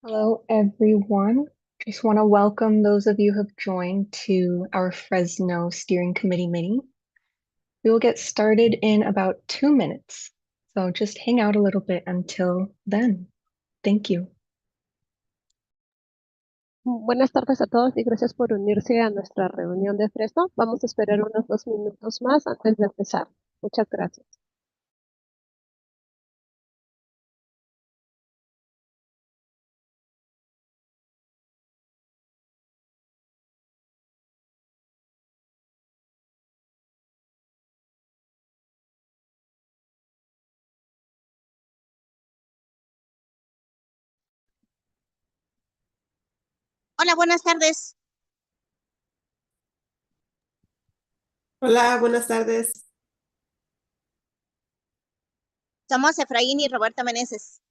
Hello, everyone. Just want to welcome those of you who have joined to our Fresno Steering Committee meeting. We will get started in about 2 minutes, so just hang out a little bit until then. Thank you. Buenas tardes a todos y gracias por unirse a nuestra reunión de Fresno. Vamos a esperar unos 2 minutos más antes de empezar. Muchas gracias. Hola, buenas tardes. Hola, buenas tardes. Somos Efraín y Roberta Meneses.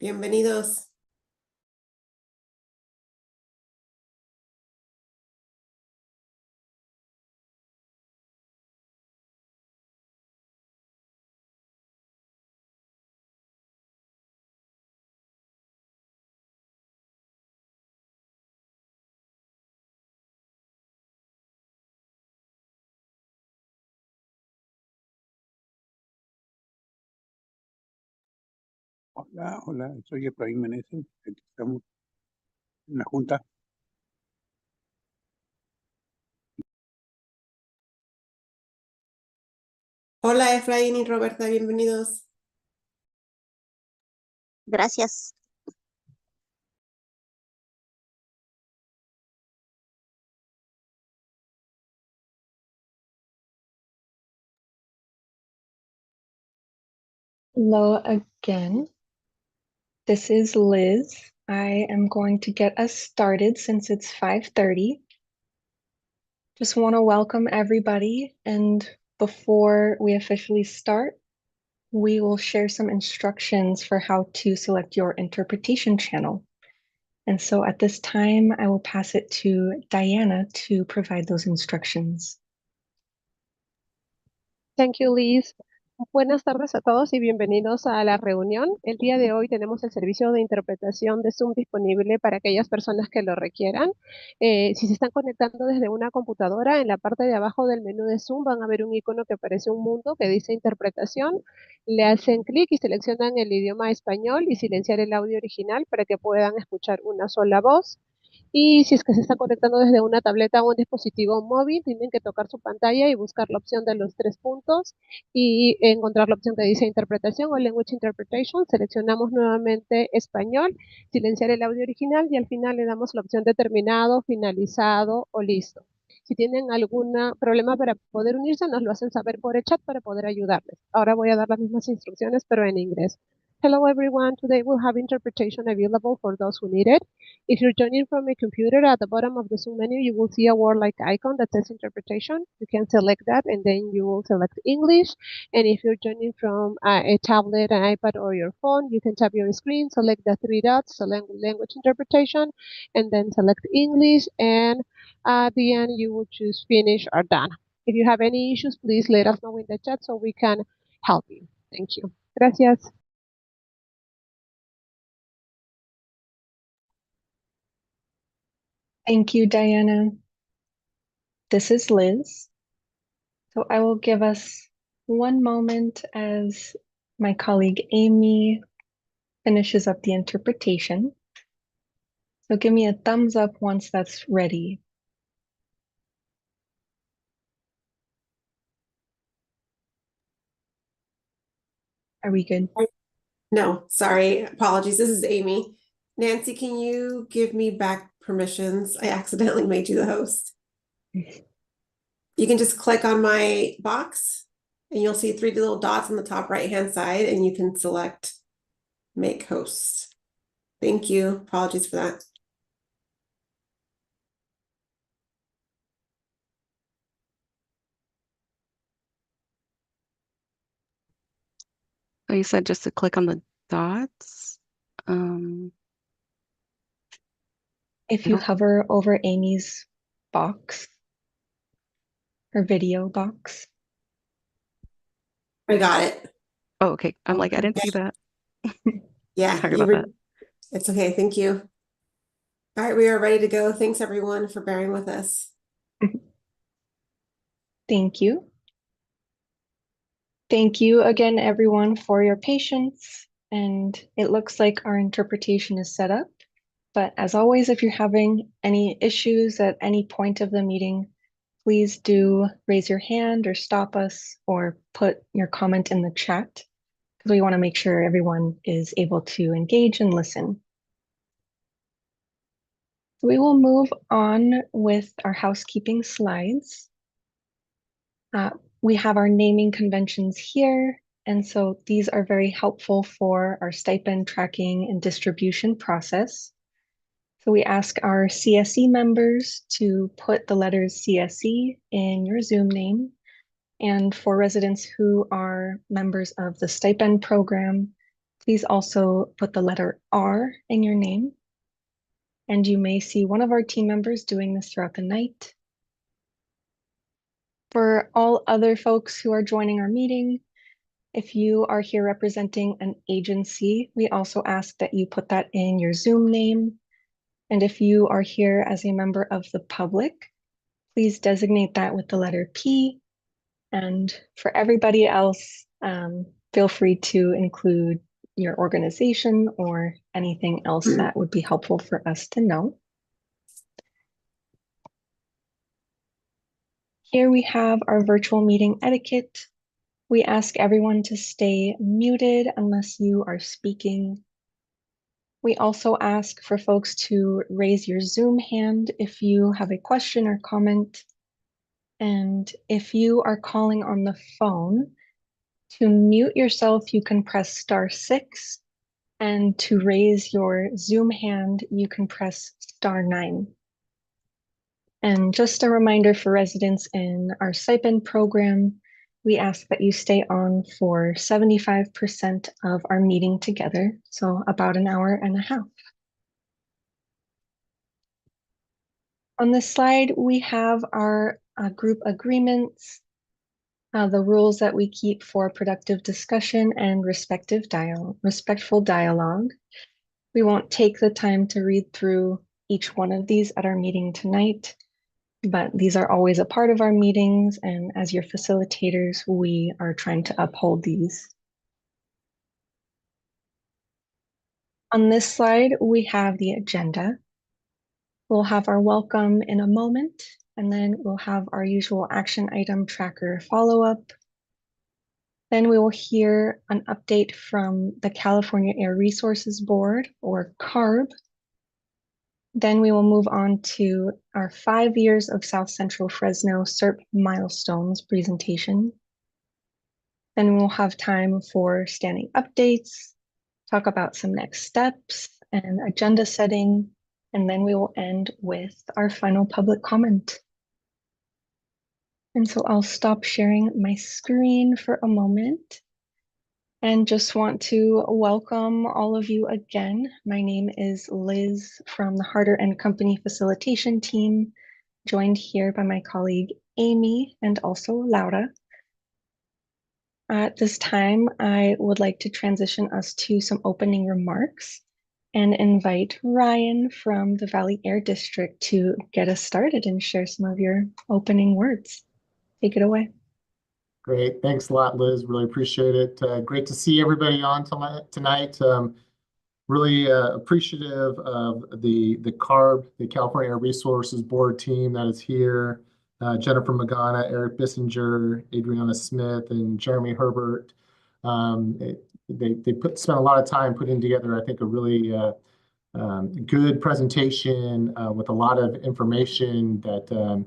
Bienvenidos. Hola, soy Efraín Meneses. Aquí estamos en la Junta. Hola, Efraín y Roberta, bienvenidos. Gracias. Hello again. This is Liz. I am going to get us started since it's 5:30. Just want to welcome everybody, and before we officially start, we will share some instructions for how to select your interpretation channel. And so at this time, I will pass it to Diana to provide those instructions. Thank you, Liz. Buenas tardes a todos y bienvenidos a la reunión. El día de hoy tenemos el servicio de interpretación de Zoom disponible para aquellas personas que lo requieran. Si se están conectando desde una computadora, en la parte de abajo del menú de Zoom van a ver un icono que parece un mundo que dice interpretación. Le hacen clic y seleccionan el idioma español y silenciar el audio original para que puedan escuchar una sola voz. Y si es que se está conectando desde una tableta o un dispositivo móvil, tienen que tocar su pantalla y buscar la opción de los 3 puntos y encontrar la opción que dice interpretación o language interpretation. Seleccionamos nuevamente español, silenciar el audio original y al final le damos la opción de terminado, finalizado o listo. Si tienen algún problema para poder unirse, nos lo hacen saber por el chat para poder ayudarles. Ahora voy a dar las mismas instrucciones, pero en inglés. Hello everyone, today we'll have interpretation available for those who need it. If you're joining from a computer, at the bottom of the Zoom menu, you will see a word-like icon that says interpretation. You can select that and then you will select English. And if you're joining from a tablet, an iPad, or your phone, you can tap your screen, select the 3 dots, select language interpretation, and then select English. And at the end, you will choose finish or done. If you have any issues, please let us know in the chat so we can help you. Thank you. Gracias. Thank you, Diana. This is Liz. So I will give us one moment as my colleague Amy finishes up the interpretation. So give me a thumbs up once that's ready. Are we good? No, sorry, apologies. This is Amy. Nancy, can you give me back permissions? I accidentally made you the host. You can just click on my box and you'll see 3 little dots on the top right-hand side and you can select make host. Thank you. Apologies for that. Oh, you said just to click on the dots. If you hover over Amy's box, her video box. I got it. Oh, okay. I'm like, I didn't see that. Yeah, Sorry about that. it's okay. Thank you. All right, we are ready to go. Thanks everyone for bearing with us. Thank you. Thank you again, everyone, for your patience. And it looks like our interpretation is set up. But as always, if you're having any issues at any point of the meeting, please do raise your hand or stop us or put your comment in the chat because we want to make sure everyone is able to engage and listen. We will move on with our housekeeping slides. We have our naming conventions here, and so these are very helpful for our stipend tracking and distribution process. So we ask our CSC members to put the letters CSC in your Zoom name. And for residents who are members of the stipend program, please also put the letter R in your name. And you may see one of our team members doing this throughout the night. For all other folks who are joining our meeting, if you are here representing an agency, we also ask that you put that in your Zoom name. And if you are here as a member of the public, please designate that with the letter P. And for everybody else, feel free to include your organization or anything else that would be helpful for us to know. Here we have our virtual meeting etiquette. We ask everyone to stay muted unless you are speaking. We also ask for folks to raise your Zoom hand if you have a question or comment. And if you are calling on the phone, to mute yourself, you can press *6. And to raise your Zoom hand, you can press *9. And just a reminder for residents in our stipend program, we ask that you stay on for 75% of our meeting together, so about an hour and a half. On this slide, we have our group agreements, the rules that we keep for productive discussion and respectful dialogue. We won't take the time to read through each one of these at our meeting tonight, but these are always a part of our meetings, and as your facilitators, we are trying to uphold these. On this slide, we have the agenda. We'll have our welcome in a moment, and then we'll have our usual action item tracker follow-up. Then we will hear an update from the California Air Resources Board, or CARB. Then we will move on to our 5 years of South Central Fresno SERP milestones presentation. Then we'll have time for standing updates, talk about some next steps and agenda setting, and then we will end with our final public comment. And so I'll stop sharing my screen for a moment and just want to welcome all of you again. My name is Liz from the Harder & Company facilitation team, joined here by my colleague Amy and also Laura. At this time, I would like to transition us to some opening remarks and invite Ryan from the Valley Air District to get us started and share some of your opening words. Take it away. Great. Thanks a lot, Liz. Really appreciate it. Great to see everybody on tonight. Really appreciative of the CARB, the California Air Resources Board team that is here. Jennifer Magana, Eric Bissinger, Adriana Smith, and Jeremy Herbert. They spent a lot of time putting together, I think, a really good presentation with a lot of information that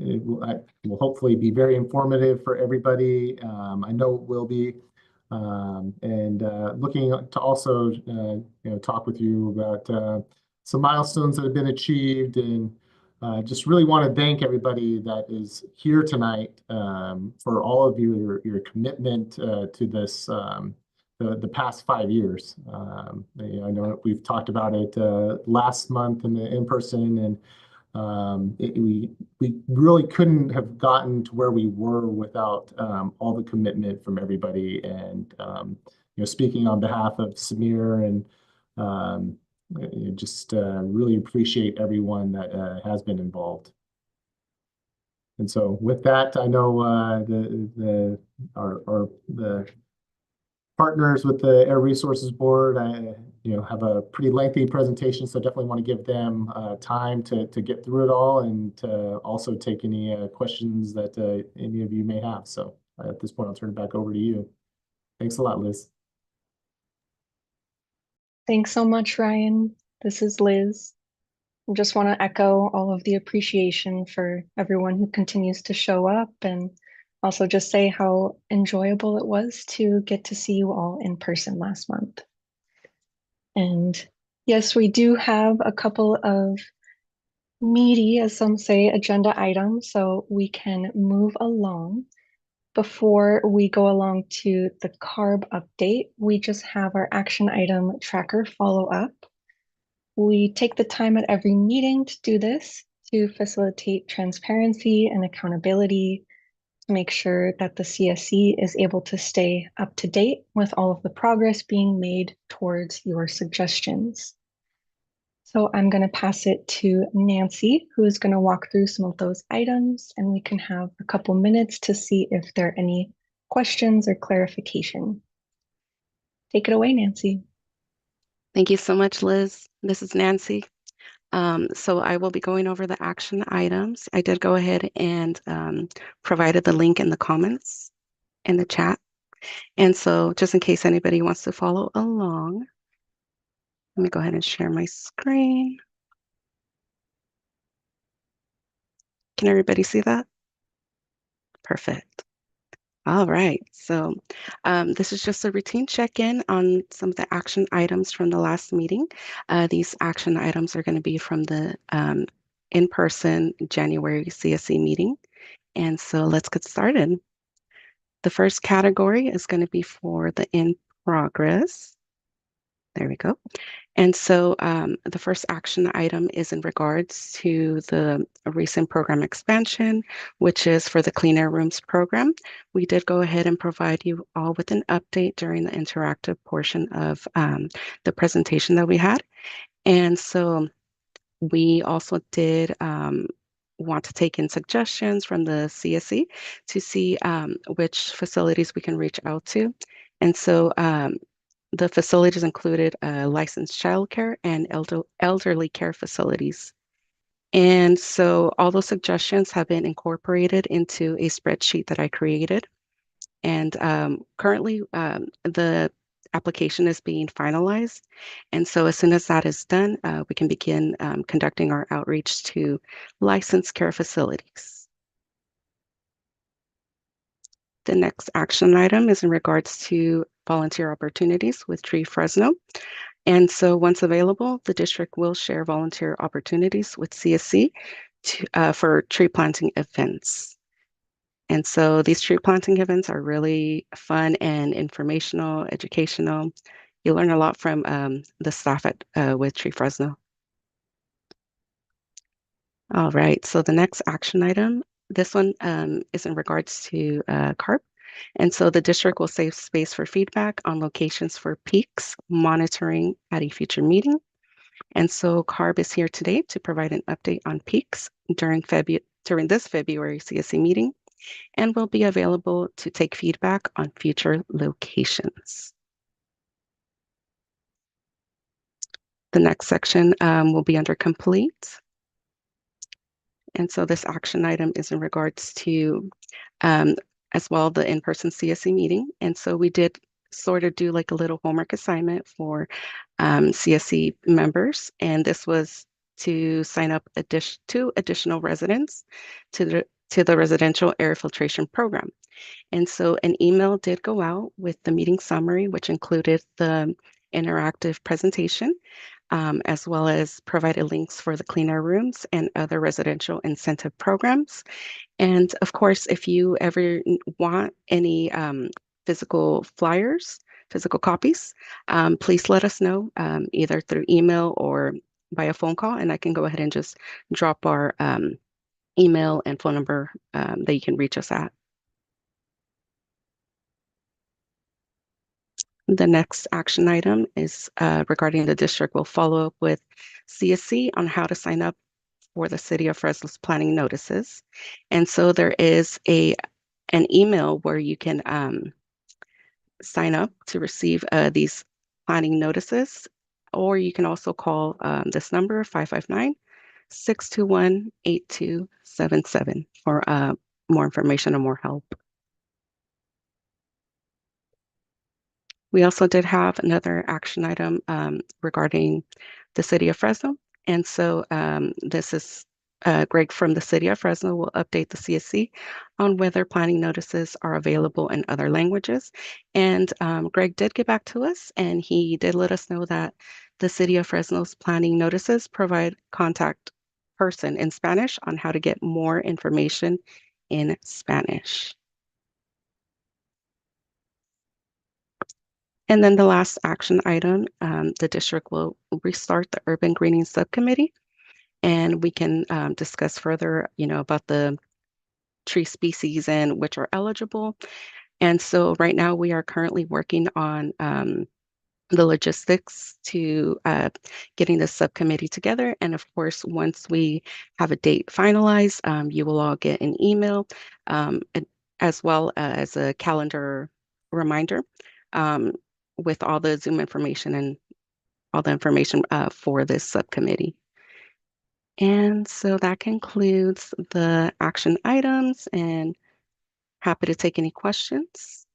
it will hopefully be very informative for everybody. I know it will be. And looking to also talk with you about some milestones that have been achieved, and just really want to thank everybody that is here tonight for all of your commitment to this the past 5 years. I know we've talked about it last month in the in-person, and We really couldn't have gotten to where we were without all the commitment from everybody. And speaking on behalf of Samir and just really appreciate everyone that has been involved. And so with that, I know the partners with the Air Resources Board, have a pretty lengthy presentation, so definitely want to give them time to get through it all and to also take any questions that any of you may have. So at this point, I'll turn it back over to you. Thanks a lot, Liz. Thanks so much, Ryan. This is Liz. I just want to echo all of the appreciation for everyone who continues to show up, and also just say how enjoyable it was to get to see you all in person last month. And yes, we do have a couple of meaty, as some say, agenda items, so we can move along. Before we go along to the CARB update, we just have our action item tracker follow-up. We take the time at every meeting to do this to facilitate transparency and accountability, to make sure that the CSC is able to stay up to date with all of the progress being made towards your suggestions. So I'm going to pass it to Nancy, who is going to walk through some of those items, and we can have a couple minutes to see if there are any questions or clarification. Take it away, Nancy. Thank you so much, Liz. This is Nancy. So I will be going over the action items. I did go ahead and provided the link in the comments in the chat. And so just in case anybody wants to follow along, let me go ahead and share my screen. Can everybody see that? Perfect. All right, so this is just a routine check-in on some of the action items from the last meeting. These action items are going to be from the in-person January CSC meeting. And so let's get started. The first category is going to be for the in progress. There we go. And so the first action item is in regards to the recent program expansion, which is for the Clean Air Rooms program. We did go ahead and provide you all with an update during the interactive portion of the presentation that we had. And so we also did want to take in suggestions from the CSC to see which facilities we can reach out to. And so the facilities included licensed childcare and elderly care facilities. And so all those suggestions have been incorporated into a spreadsheet that I created. And currently, the application is being finalized. And so as soon as that is done, we can begin conducting our outreach to licensed care facilities. The next action item is in regards to volunteer opportunities with Tree Fresno. And so once available, the district will share volunteer opportunities with CSC for tree planting events. And so these tree planting events are really fun and informational, educational. You learn a lot from the staff at with Tree Fresno. All right, so the next action item, this one is in regards to CARB. And so the district will save space for feedback on locations for peaks monitoring at a future meeting. And so CARB is here today to provide an update on peaks during this February CSC meeting, and will be available to take feedback on future locations. The next section will be under complete. And so this action item is in regards to as well the in-person CSC meeting. And so we did sort of do like a little homework assignment for CSC members. And this was to sign up two additional residents to the residential air filtration program. And so an email did go out with the meeting summary, which included the interactive presentation, as well as provided links for the clean air rooms and other residential incentive programs. And of course, if you ever want any physical flyers, physical copies, please let us know either through email or by a phone call, and I can go ahead and just drop our email and phone number that you can reach us at. The next action item is regarding the district will follow up with CSC on how to sign up for the City of Fresno's planning notices. And so there is an email where you can sign up to receive these planning notices, or you can also call this number 559-621-8277 for more information and more help. We also did have another action item regarding the City of Fresno. And so this is Greg from the City of Fresno will update the CSC on whether planning notices are available in other languages. And Greg did get back to us, and he did let us know that the City of Fresno's planning notices provide contact person in Spanish on how to get more information in Spanish. And then the last action item, the district will restart the urban greening subcommittee, and we can discuss further, about the tree species and which are eligible. And so right now we are currently working on the logistics to getting the subcommittee together. And of course, once we have a date finalized, you will all get an email as well as a calendar reminder with all the Zoom information and all the information for this subcommittee. And so that concludes the action items, and happy to take any questions.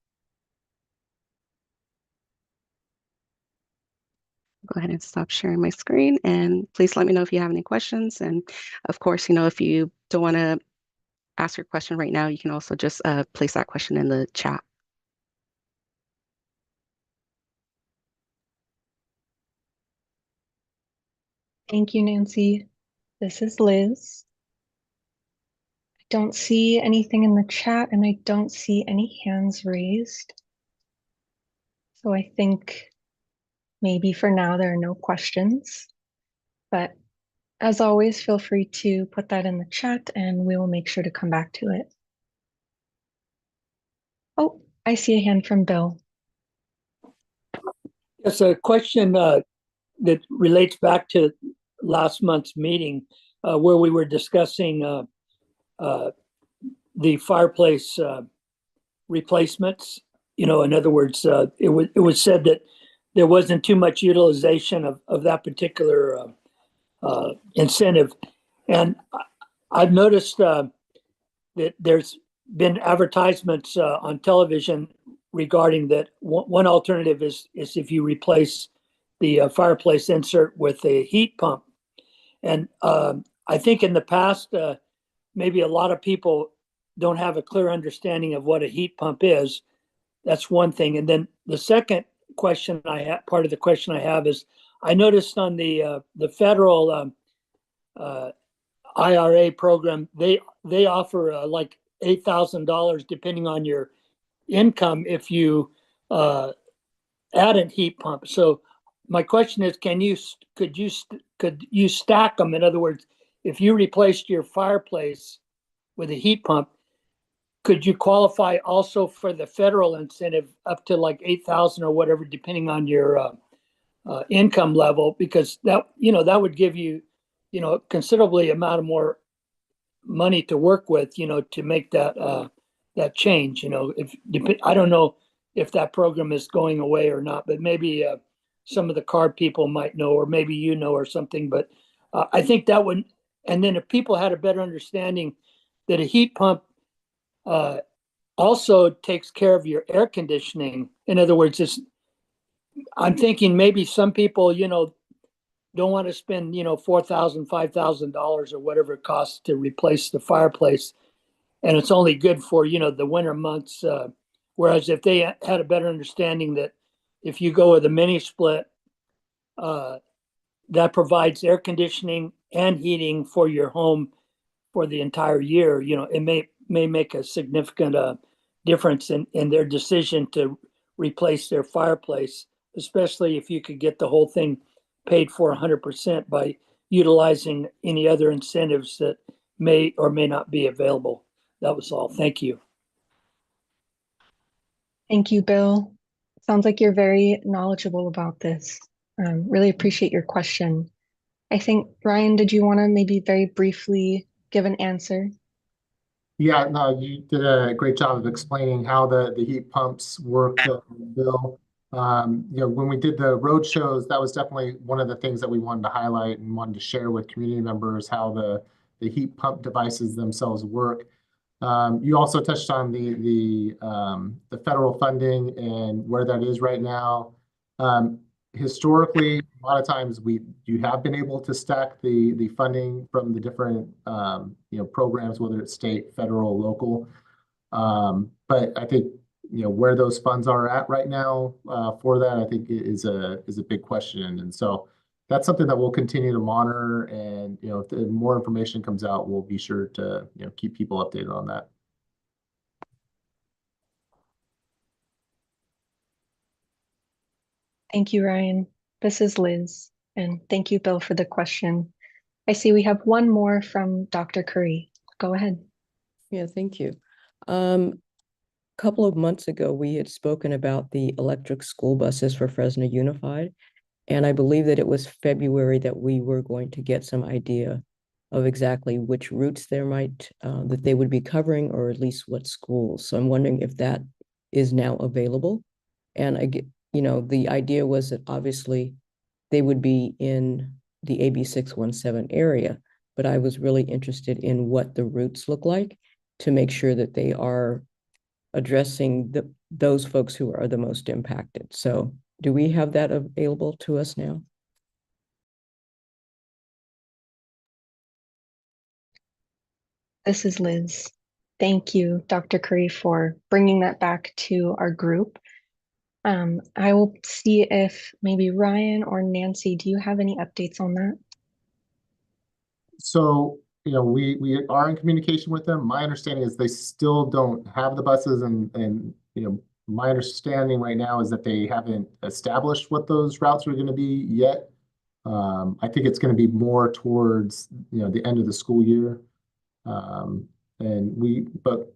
Go ahead and stop sharing my screen, and please let me know if you have any questions. And of course, if you don't want to ask your question right now, you can also just place that question in the chat. Thank you, Nancy. This is Liz. I don't see anything in the chat, and I don't see any hands raised. So I think maybe for now there are no questions. But as always, feel free to put that in the chat, and we will make sure to come back to it. Oh, I see a hand from Bill. It's a question that relates back to last month's meeting where we were discussing the fireplace replacements. In other words, it was said that there wasn't too much utilization of that particular incentive. And I've noticed that there's been advertisements on television regarding that. One alternative is if you replace the fireplace insert with a heat pump. And I think in the past, maybe a lot of people don't have a clear understanding of what a heat pump is. That's one thing. And then the second question part of the question I have is, I noticed on the federal IRA program, they offer like $8,000 depending on your income if you add a heat pump. So my question is, could you stack them? In other words, if you replaced your fireplace with a heat pump, could you qualify also for the federal incentive up to like 8,000 or whatever, depending on your income level? Because that would give you, considerably amount of more money to work with, to make that change. I don't know if that program is going away or not, but maybe some of the CARB people might know, or maybe or something. But I think that would, and then if people had a better understanding that a heat pump also takes care of your air conditioning. In other words, I'm thinking maybe some people, don't want to spend, $4,000, $5,000 or whatever it costs to replace the fireplace. And it's only good for, the winter months. Whereas if they had a better understanding that if you go with a mini split, that provides air conditioning and heating for your home for the entire year, it may make a significant difference in their decision to replace their fireplace, especially if you could get the whole thing paid for 100% by utilizing any other incentives that may or may not be available. That was all. Thank you. Thank you, Bill. Sounds like you're very knowledgeable about this. Really appreciate your question. I think, Ryan, did you want to maybe very briefly give an answer? Yeah, no, you did a great job of explaining how the heat pumps work, Bill. When we did the road shows, that was definitely one of the things that we wanted to highlight and wanted to share with community members, how the heat pump devices themselves work. You also touched on the federal funding and where that is right now. Historically, a lot of times you have been able to stack the funding from the different programs, whether it's state, federal, local. But I think where those funds are at right now for that, I think is a big question, and so that's something that we'll continue to monitor. And if more information comes out, we'll be sure to keep people updated on that. Thank you, Ryan. This is Liz, and thank you, Bill, for the question. I see we have one more from Dr. Curry. Go ahead. Yeah, thank you. A couple of months ago, we had spoken about the electric school buses for Fresno Unified, and I believe that it was February that we were going to get some idea of exactly which routes there might that they would be covering, or at least what schools. So I'm wondering if that is now available. And I get, the idea was that obviously they would be in the AB 617 area, but I was really interested in what the routes look like to make sure that they are addressing those folks who are the most impacted. So do we have that available to us now? This is Liz. Thank you, Dr. Curry, for bringing that back to our group. I will see if maybe Ryan or Nancy, do you have any updates on that? So, we are in communication with them. My understanding is they still don't have the buses, and my understanding right now is that they haven't established what those routes are going to be yet. I think it's going to be more towards the end of the school year, but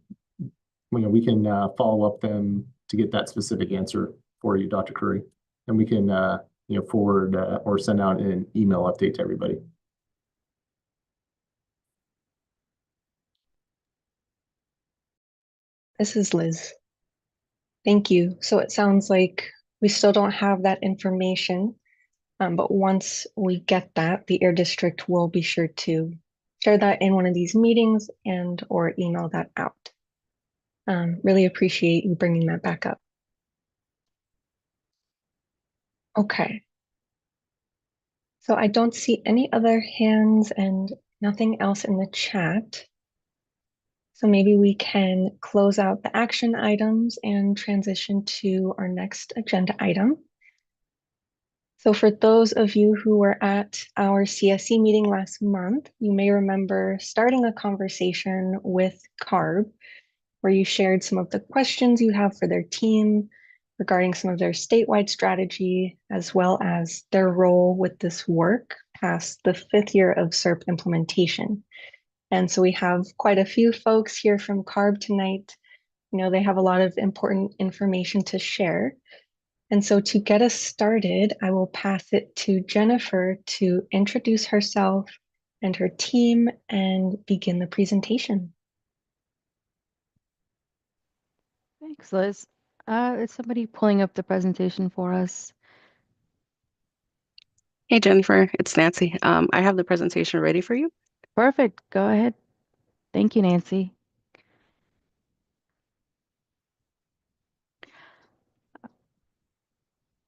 we can follow up them to get that specific answer for you, Dr. Curry, and we can forward or send out an email update to everybody. This is Liz. Thank you. So it sounds like we still don't have that information, but once we get that, the Air District will be sure to share that in one of these meetings and or email that out. Really appreciate you bringing that back up. Okay. So I don't see any other hands and nothing else in the chat. So maybe we can close out the action items and transition to our next agenda item. So for those of you who were at our CSC meeting last month, you may remember starting a conversation with CARB, where you shared some of the questions you have for their team regarding some of their statewide strategy, as well as their role with this work past the 5th year of SERP implementation. And so we have quite a few folks here from CARB tonight. They have a lot of important information to share. And so to get us started, I will pass it to Jennifer to introduce herself and her team and begin the presentation. Thanks, Liz. Is somebody pulling up the presentation for us? Hey, Jennifer, it's Nancy. I have the presentation ready for you. Perfect. Go ahead. Thank you, Nancy.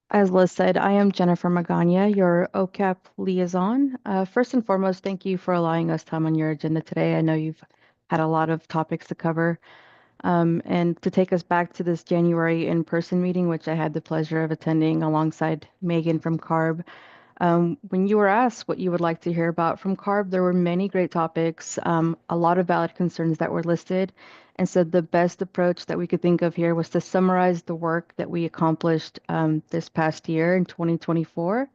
As Liz said, I am Jennifer Magana, your OCAP liaison. First and foremost, thank you for allowing us time on your agenda today. I know you've had a lot of topics to cover. And to take us back to this January in-person meeting, which I had the pleasure of attending alongside Megan from CARB. When you were asked what you would like to hear about from CARB, there were many great topics, a lot of valid concerns that were listed. And so the best approach that we could think of here was to summarize the work that we accomplished this past year in 2024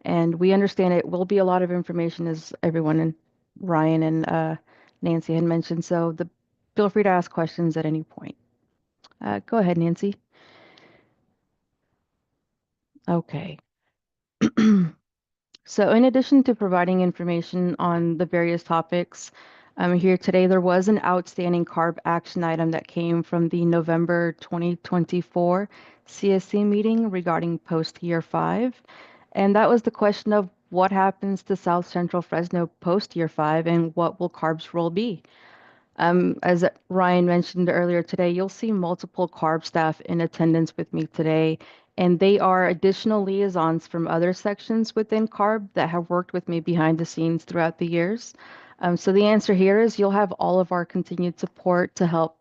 And we understand it will be a lot of information, as everyone and Ryan and Nancy had mentioned. So feel free to ask questions at any point. Go ahead, Nancy. Okay. So in addition to providing information on the various topics here today, there was an outstanding CARB action item that came from the November 2024 CSC meeting regarding post-year 5. And that was the question of what happens to South Central Fresno post-year 5 and what will CARB's role be? As Ryan mentioned earlier today, you'll see multiple CARB staff in attendance with me today, and they are additional liaisons from other sections within CARB that have worked with me behind the scenes throughout the years. So the answer here is you'll have all of our continued support to help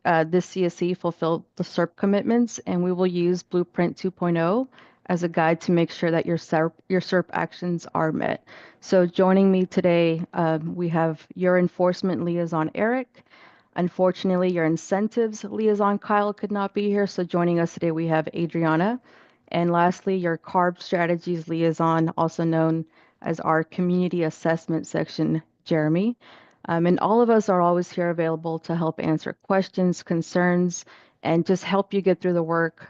this CSC fulfill the SERP commitments, and we will use Blueprint 2.0 as a guide to make sure that your SERP actions are met. So joining me today, we have your enforcement liaison, Eric. Unfortunately, your incentives liaison, Kyle, could not be here. So joining us today, we have Adriana. And lastly, your CARB strategies liaison, also known as our community assessment section, Jeremy. And all of us are always here available to help answer questions, concerns, and just help you get through the work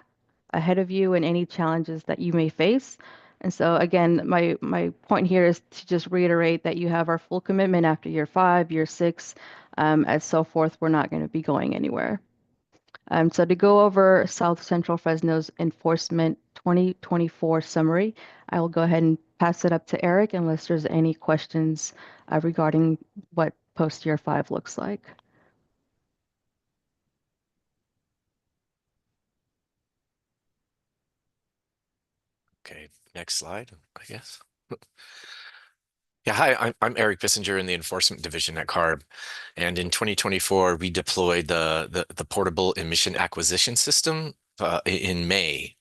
ahead of you and any challenges that you may face. And so again, my point here is to just reiterate that you have our full commitment after year 5, year 6, and so forth. We're not going to be going anywhere. So to go over South Central Fresno's enforcement 2024 summary, I will go ahead and pass it up to Eric unless there's any questions regarding what post year 5 looks like. Okay, next slide, I guess. Yeah, hi, I'm Eric Bissinger in the Enforcement Division at CARB. And in 2024, we deployed the portable emission acquisition system in May.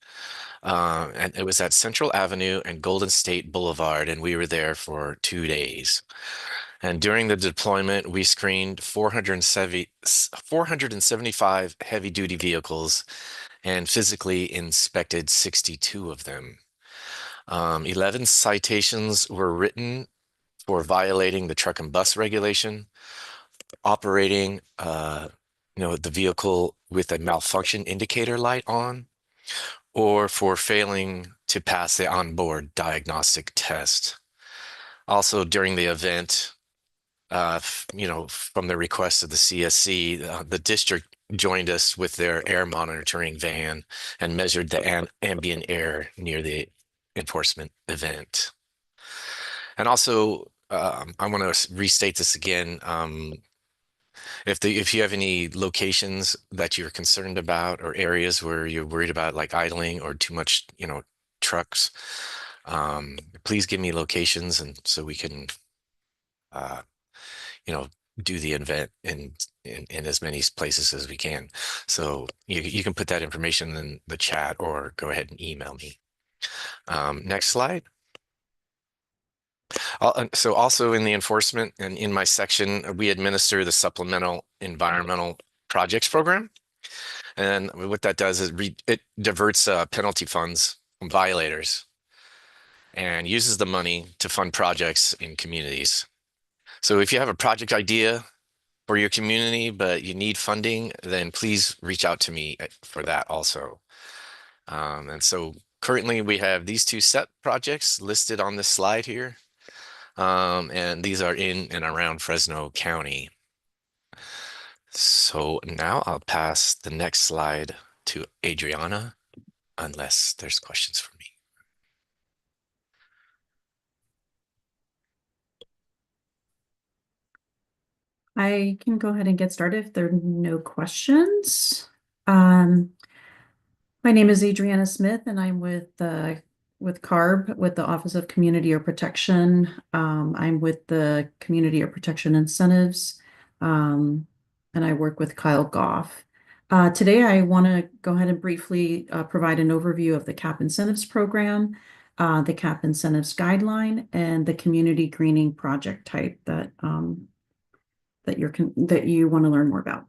And it was at Central Avenue and Golden State Boulevard, and we were there for 2 days. And during the deployment, we screened 475 heavy-duty vehicles and physically inspected 62 of them. 11 citations were written for violating the truck and bus regulation, operating the vehicle with a malfunction indicator light on, or for failing to pass the onboard diagnostic test. Also, during the event, from the request of the CSC, the district joined us with their air monitoring van and measured the ambient air near the enforcement event. And also, I want to restate this again. If you have any locations that you're concerned about or areas where you're worried about like idling or too much, trucks, please give me locations and so we can, do the event in as many places as we can. So you can put that information in the chat or go ahead and email me. Next slide. So also in the enforcement and in my section, we administer the Supplemental Environmental Projects Program. And what that does is it diverts penalty funds from violators and uses the money to fund projects in communities. So if you have a project idea for your community, but you need funding, then please reach out to me for that also. And so currently we have these 2 set projects listed on this slide here. And these are in and around Fresno County. So now I'll pass the next slide to Adriana, unless there's questions for me. I can go ahead and get started if there are no questions. My name is Adriana Smith, and I'm with CARB, with the Office of Community Air Protection. I'm with the Community Air Protection Incentives, and I work with Kyle Goff. Today, I want to go ahead and briefly provide an overview of the CAP Incentives Program, the CAP Incentives Guideline, and the Community Greening Project type that you want to learn more about.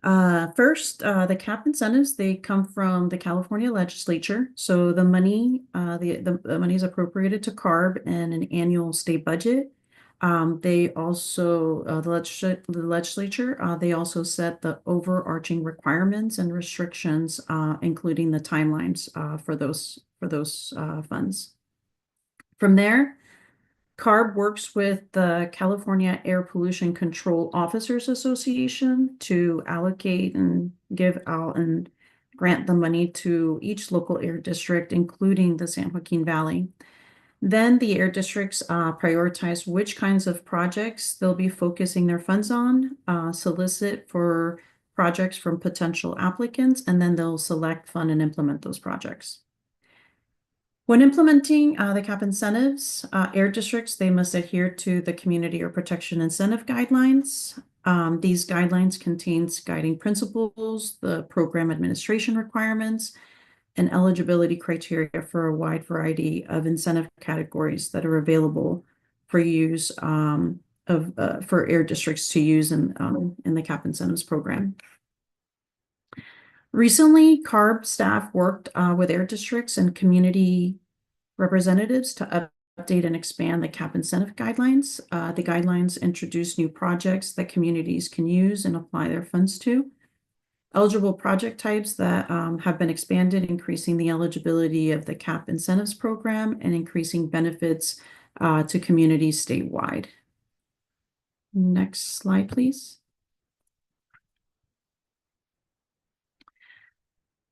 First, the cap incentives, they come from the California legislature. So the money, the money is appropriated to CARB in an annual state budget. They also, the legislature, they also set the overarching requirements and restrictions, including the timelines for those funds. From there, CARB works with the California Air Pollution Control Officers Association to allocate and give out and grant the money to each local air district, including the San Joaquin Valley. Then the air districts prioritize which kinds of projects they'll be focusing their funds on, solicit for projects from potential applicants, and then they'll select, fund, and implement those projects. When implementing the CAP incentives, air districts, they must adhere to the Community Air Protection Incentive Guidelines. These guidelines contains guiding principles, the program administration requirements, and eligibility criteria for a wide variety of incentive categories that are available for use for air districts to use in the CAP incentives program. Recently, CARB staff worked with air districts and community representatives to update and expand the CAP incentive guidelines. The guidelines introduce new projects that communities can use and apply their funds to. Eligible project types that have been expanded, increasing the eligibility of the CAP incentives program and increasing benefits to communities statewide. Next slide, please.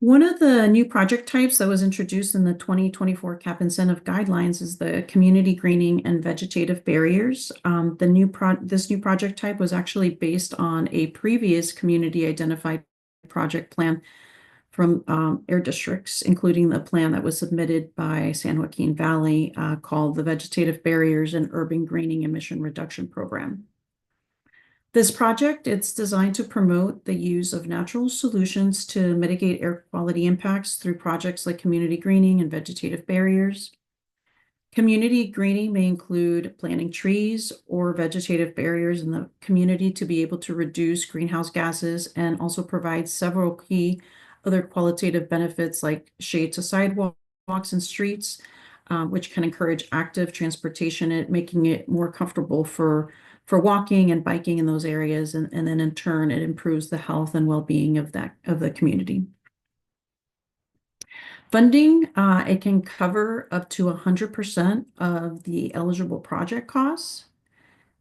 One of the new project types that was introduced in the 2024 CAP incentive guidelines is the community greening and vegetative barriers. This new project type was actually based on a previous community identified project plan from air districts, including the plan that was submitted by San Joaquin Valley called the Vegetative Barriers and Urban Greening Emission Reduction Program. This project, it's designed to promote the use of natural solutions to mitigate air quality impacts through projects like community greening and vegetative barriers. Community greening may include planting trees or vegetative barriers in the community to be able to reduce greenhouse gases and also provide several key other qualitative benefits like shade to sidewalks and streets, which can encourage active transportation and making it more comfortable for walking and biking in those areas. And then in turn, it improves the health and well-being of the community. Funding, it can cover up to 100% of the eligible project costs.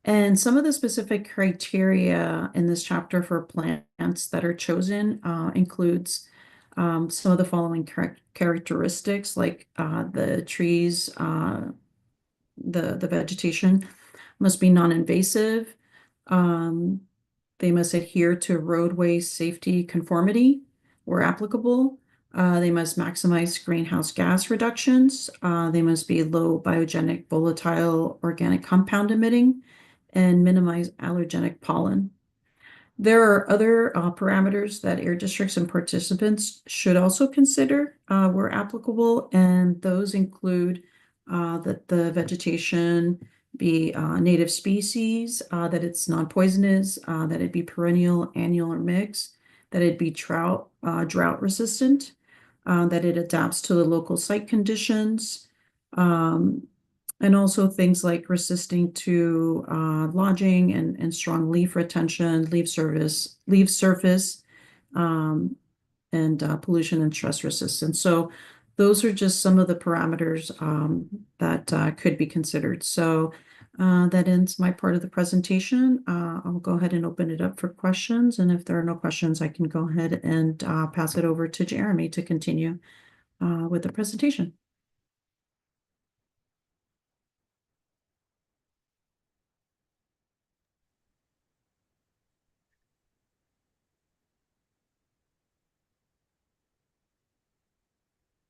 And some of the specific criteria in this chapter for plants that are chosen includes some of the following characteristics, like the trees, the vegetation must be non-invasive. They must adhere to roadway safety conformity where applicable. They must maximize greenhouse gas reductions. They must be low biogenic, volatile, organic compound emitting, and minimize allergenic pollen. There are other parameters that air districts and participants should also consider where applicable, and those include that the vegetation be native species, that it's non-poisonous, that it be perennial, annual, or mixed, that it be drought resistant, that it adapts to the local site conditions, and also things like resisting to lodging and strong leaf retention, leaf surface, and pollution and stress resistance. So those are just some of the parameters that could be considered. So that ends my part of the presentation. I'll go ahead and open it up for questions. And if there are no questions, I can go ahead and pass it over to Jeremy to continue with the presentation.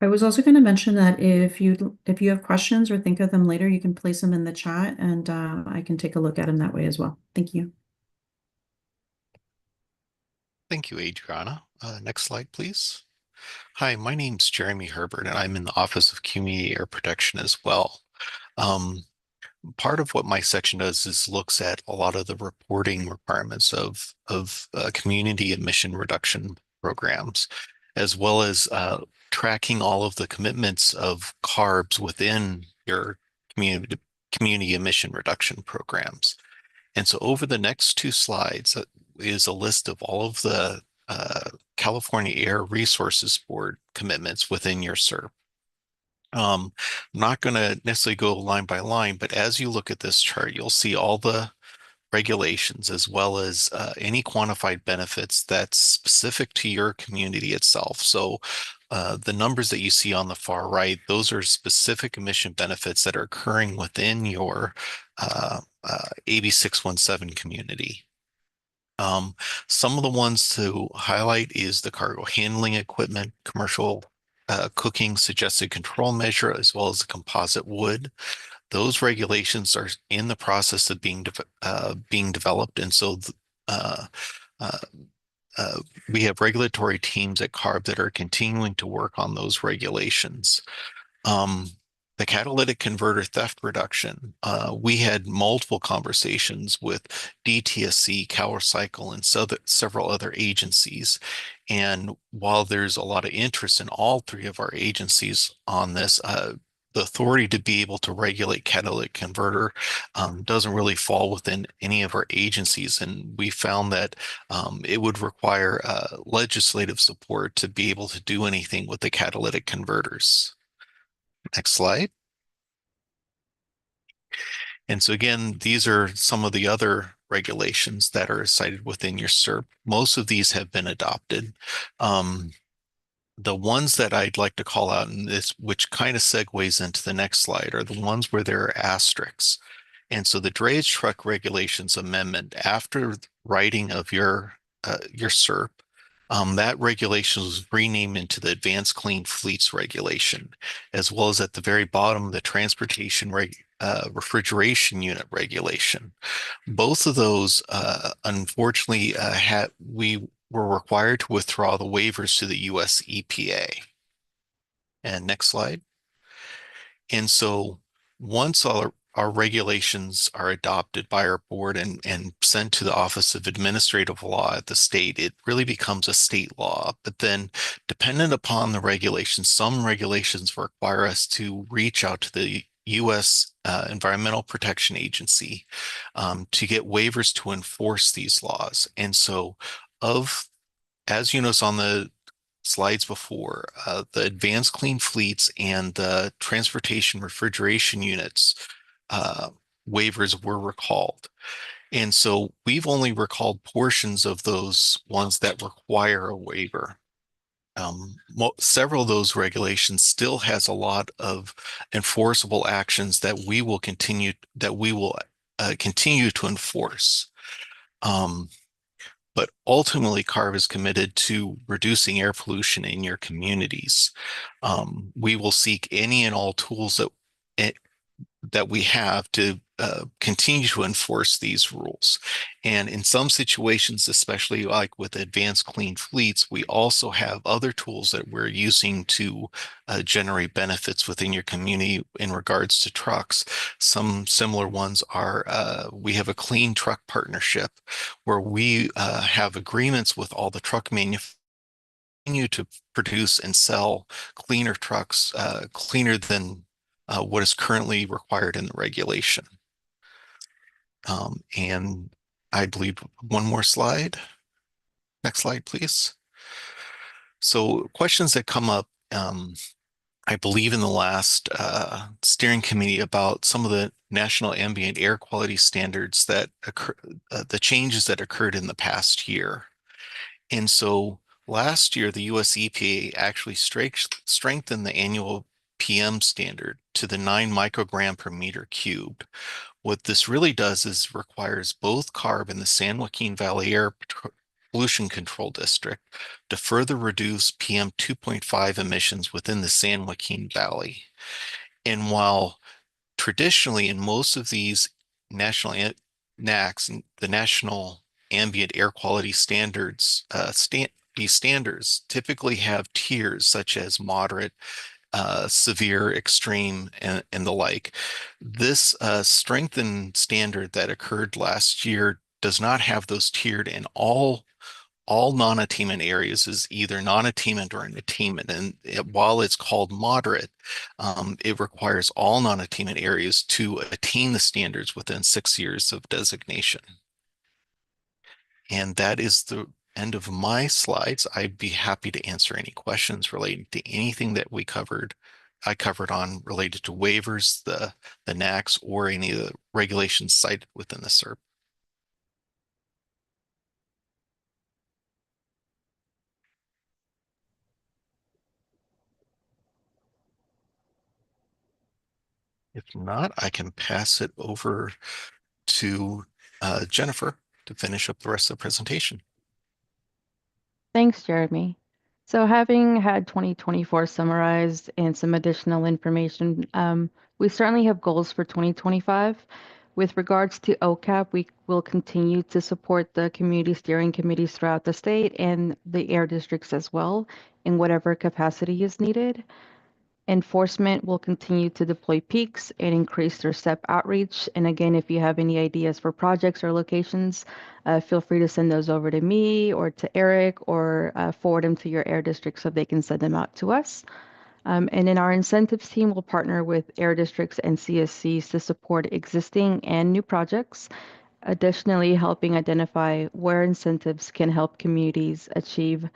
I was also going to mention that if you have questions or think of them later, you can place them in the chat and I can take a look at them that way as well. Thank you. Thank you, Adriana. Next slide, please. Hi, my name's Jeremy Herbert, and I'm in the Office of Community Air Protection as well. part of what my section does is looks at a lot of the reporting requirements of community emission reduction programs, as well as tracking all of the commitments of CARBs within your community emission reduction programs. And so over the next 2 slides is a list of all of the California Air Resources Board commitments within your CERP. I'm not going to necessarily go line by line, but as you look at this chart, you'll see all the regulations as well as any quantified benefits that's specific to your community itself. So the numbers that you see on the far right, those are specific emission benefits that are occurring within your AB 617 community. Some of the ones to highlight is the cargo handling equipment, commercial cooking suggested control measure, as well as the composite wood. Those regulations are in the process of being developed, and so we have regulatory teams at CARB that are continuing to work on those regulations. The catalytic converter theft reduction, we had multiple conversations with DTSC, CalRecycle, and several other agencies. And while there's a lot of interest in all 3 of our agencies on this, the authority to be able to regulate catalytic converter doesn't really fall within any of our agencies. And we found that it would require legislative support to be able to do anything with the catalytic converters. Next slide. And so again, these are some of the other regulations that are cited within your CERP. Most of these have been adopted. The ones that I'd like to call out in this, which kind of segues into the next slide, are the ones where there are asterisks. And so the drayage truck regulations amendment, after writing of your CERP, that regulation was renamed into the Advanced Clean Fleets Regulation, as well as at the very bottom, the Transportation Refrigeration Unit Regulation. Both of those, unfortunately, we were required to withdraw the waivers to the US EPA. And next slide. And so once our regulations are adopted by our board and sent to the Office of Administrative Law at the state, it really becomes a state law. But then dependent upon the regulations, some regulations require us to reach out to the U.S. Environmental Protection Agency to get waivers to enforce these laws. And so as you notice on the slides before, the Advanced Clean Fleets and the Transportation Refrigeration Units waivers were recalled. And so we've only recalled portions of those ones that require a waiver. Several of those regulations still has a lot of enforceable actions that we will continue to enforce. But ultimately, CARB is committed to reducing air pollution in your communities. We will seek any and all tools that we have to continue to enforce these rules. And in some situations, especially like with advanced clean fleets, we also have other tools that we're using to generate benefits within your community in regards to trucks. Some similar ones are, we have a clean truck partnership where we have agreements with all the truck manufacturers to produce and sell cleaner trucks, cleaner than what is currently required in the regulation. And I believe one more slide. Next slide, please. So questions that come up, I believe in the last steering committee about some of the national ambient air quality standards that occur, the changes that occurred in the past year. And so last year, the US EPA actually strengthened the annual PM standard to the 9 microgram per meter cubed. What this really does is requires both CARB and the San Joaquin Valley Air Pollution Control District to further reduce PM 2.5 emissions within the San Joaquin Valley. And while traditionally in most of these national NAAQS, the National Ambient Air Quality Standards, these standards typically have tiers such as moderate, severe, extreme, and the like. This strengthened standard that occurred last year does not have those tiered, and all non-attainment areas is either non-attainment or an attainment. And while it's called moderate, it requires all non-attainment areas to attain the standards within 6 years of designation. And that is the end of my slides. I'd be happy to answer any questions relating to anything that I covered on related to waivers, the NACs, or any of the regulations cited within the SERP. If not, I can pass it over to Jennifer to finish up the rest of the presentation. Thanks, Jeremy. So having had 2024 summarized and some additional information, we certainly have goals for 2025. With regards to OCAP, we will continue to support the community steering committees throughout the state and the air districts as well in whatever capacity is needed. Enforcement will continue to deploy peaks and increase their SEP outreach. And again, if you have any ideas for projects or locations, feel free to send those over to me or to Eric, or forward them to your air district so they can send them out to us. And then our incentives team will partner with air districts and CSCs to support existing and new projects, additionally helping identify where incentives can help communities achieve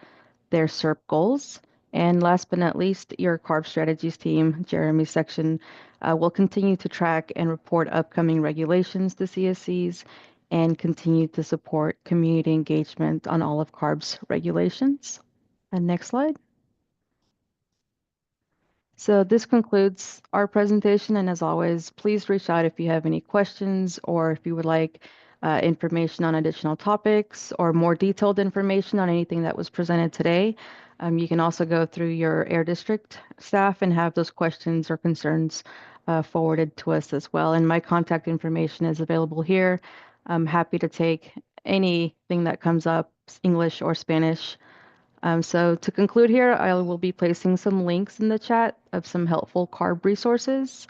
their SERP goals. And last but not least, your CARB strategies team, Jeremy's section, will continue to track and report upcoming regulations to CSCs and continue to support community engagement on all of CARB's regulations. And next slide. So this concludes our presentation, and as always, please reach out if you have any questions or if you would like information on additional topics or more detailed information on anything that was presented today. You can also go through your air district staff and have those questions or concerns forwarded to us as well. And my contact information is available here. I'm happy to take anything that comes up, English or Spanish. So to conclude here, I will be placing some links in the chat of some helpful CARB resources.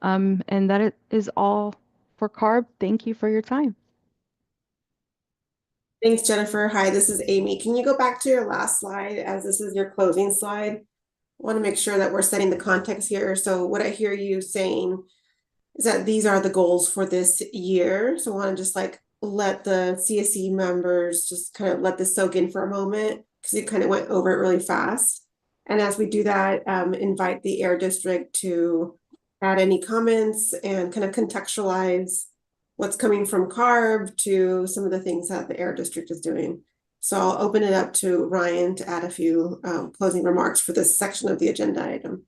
And that is all for CARB. Thank you for your time. Thanks, Jennifer. Hi, this is Amy. Can you go back to your last slide, as this is your closing slide? I want to make sure that we're setting the context here. So what I hear you saying is that these are the goals for this year. So I want to just like let the CSC members just kind of let this soak in for a moment, because you kind of went over it really fast. And as we do that, invite the air district to add any comments and kind of contextualize what's coming from CARB to some of the things that the air district is doing. So I'll open it up to Ryan to add a few closing remarks for this section of the agenda item.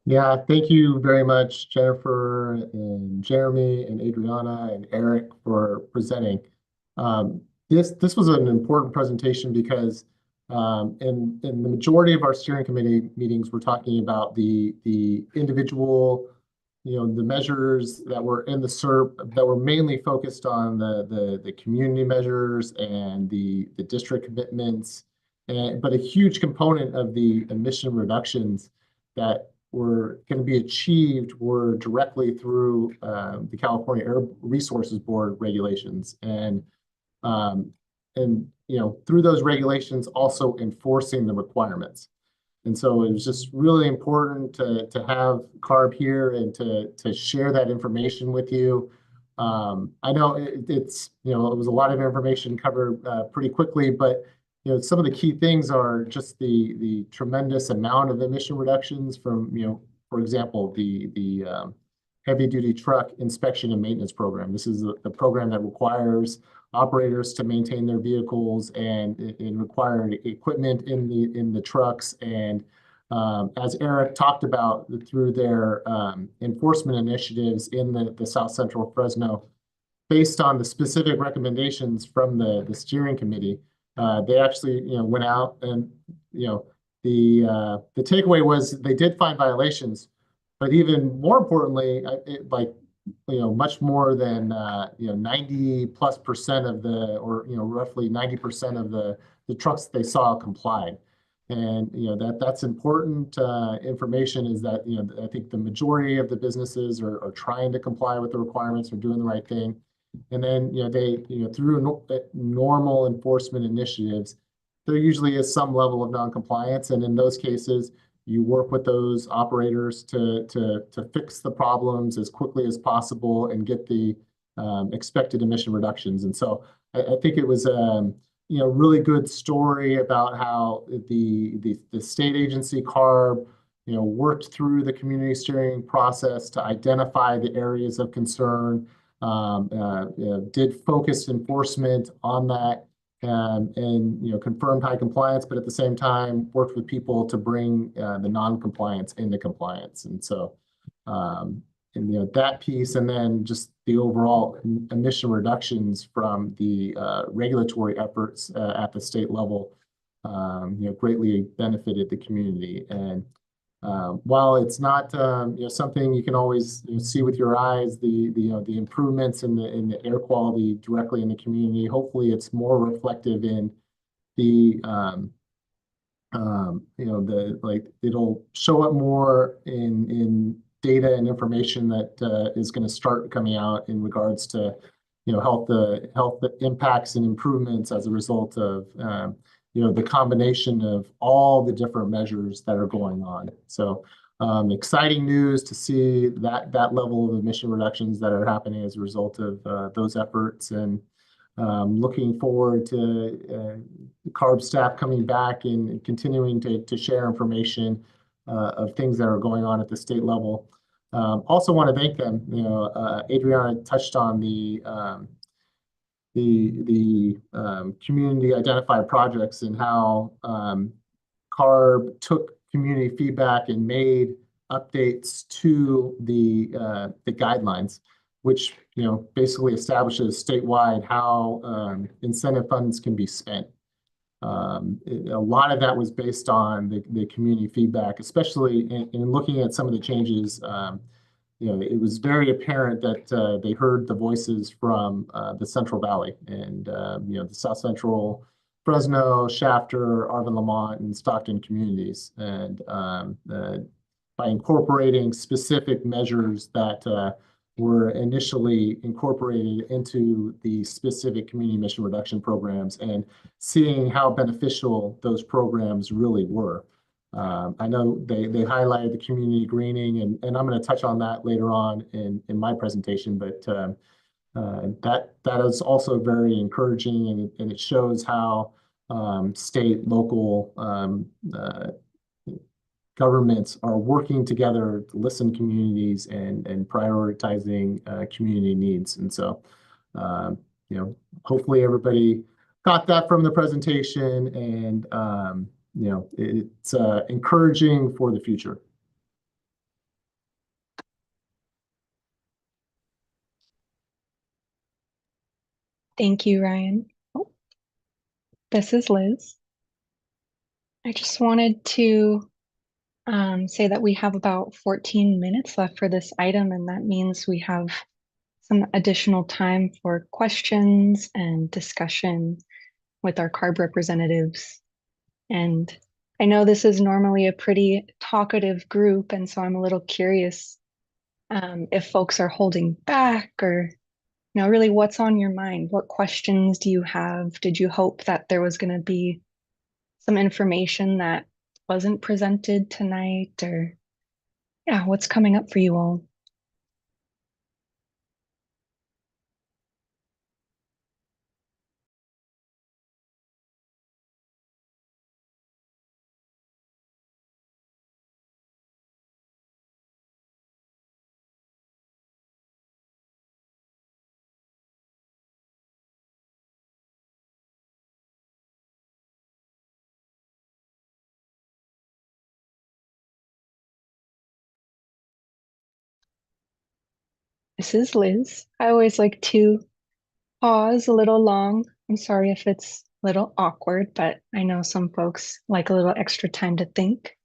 Yeah, thank you very much, Jennifer and Jeremy and Adriana and Eric, for presenting. This was an important presentation because in the majority of our steering committee meetings, we're talking about the individual, the measures that were in the SERP that were mainly focused on the community measures and the district commitments, but a huge component of the emission reductions that were going to be achieved were directly through the California Air Resources Board regulations, and through those regulations also enforcing the requirements. And so it was just really important to have CARB here and to share that information with you. I know it was a lot of information covered pretty quickly, but some of the key things are just the tremendous amount of emission reductions from, for example, the heavy duty truck inspection and maintenance program. This is the program that requires operators to maintain their vehicles and required equipment in the trucks. And as Eric talked about, through their enforcement initiatives in the South Central Fresno, based on the specific recommendations from the steering committee, they actually went out and the takeaway was they did find violations, but even more importantly, much more than 90+% of the, or roughly 90% of the trucks they saw complied. And that's important information. Is that I think the majority of the businesses are trying to comply with the requirements, are doing the right thing, and then they through normal enforcement initiatives, there usually is some level of non-compliance, and in those cases, you work with those operators to fix the problems as quickly as possible and get the expected emission reductions. And so I think it was really good story about how the state agency CARB worked through the community steering process to identify the areas of concern, did focused enforcement on that, and confirmed high compliance, but at the same time worked with people to bring the non-compliance into compliance. And so and that piece, and then just the overall emission reductions from the regulatory efforts at the state level, greatly benefited the community. And while it's not something you can always see with your eyes, the improvements in the air quality directly in the community, hopefully it's more reflective in the it'll show up more in data and information that is going to start coming out in regards to health impacts and improvements as a result of the combination of all the different measures that are going on. So exciting news to see that level of emission reductions that are happening as a result of those efforts, and looking forward to CARB staff coming back and continuing to share information of things that are going on at the state level. Also want to thank them. Adriana touched on the community identified projects and how CARB took community feedback and made updates to the guidelines, which basically establishes statewide how incentive funds can be spent. A lot of that was based on the community feedback, especially in looking at some of the changes. It was very apparent that they heard the voices from the Central Valley and the South Central, Fresno, Shafter, Arvin, Lamont, and Stockton communities, and by incorporating specific measures that were initially incorporated into the specific community emission reduction programs, and seeing how beneficial those programs really were. I know they highlighted the community greening, and I'm going to touch on that later on in my presentation, but that is also very encouraging, and it shows how state, local governments are working together to listen to communities and prioritizing community needs. And so, hopefully everybody got that from the presentation, and it's encouraging for the future. Thank you, Ryan. Oh, this is Liz. I just wanted to say that we have about 14 minutes left for this item, and that means we have some additional time for questions and discussion with our CARB representatives. And I know this is normally a pretty talkative group, and so I'm a little curious if folks are holding back, or really what's on your mind? What questions do you have? Did you hope that there was going to be some information that wasn't presented tonight, or what's coming up for you all? This is Liz. I always like to pause a little long. I'm sorry if it's a little awkward, but I know some folks like a little extra time to think.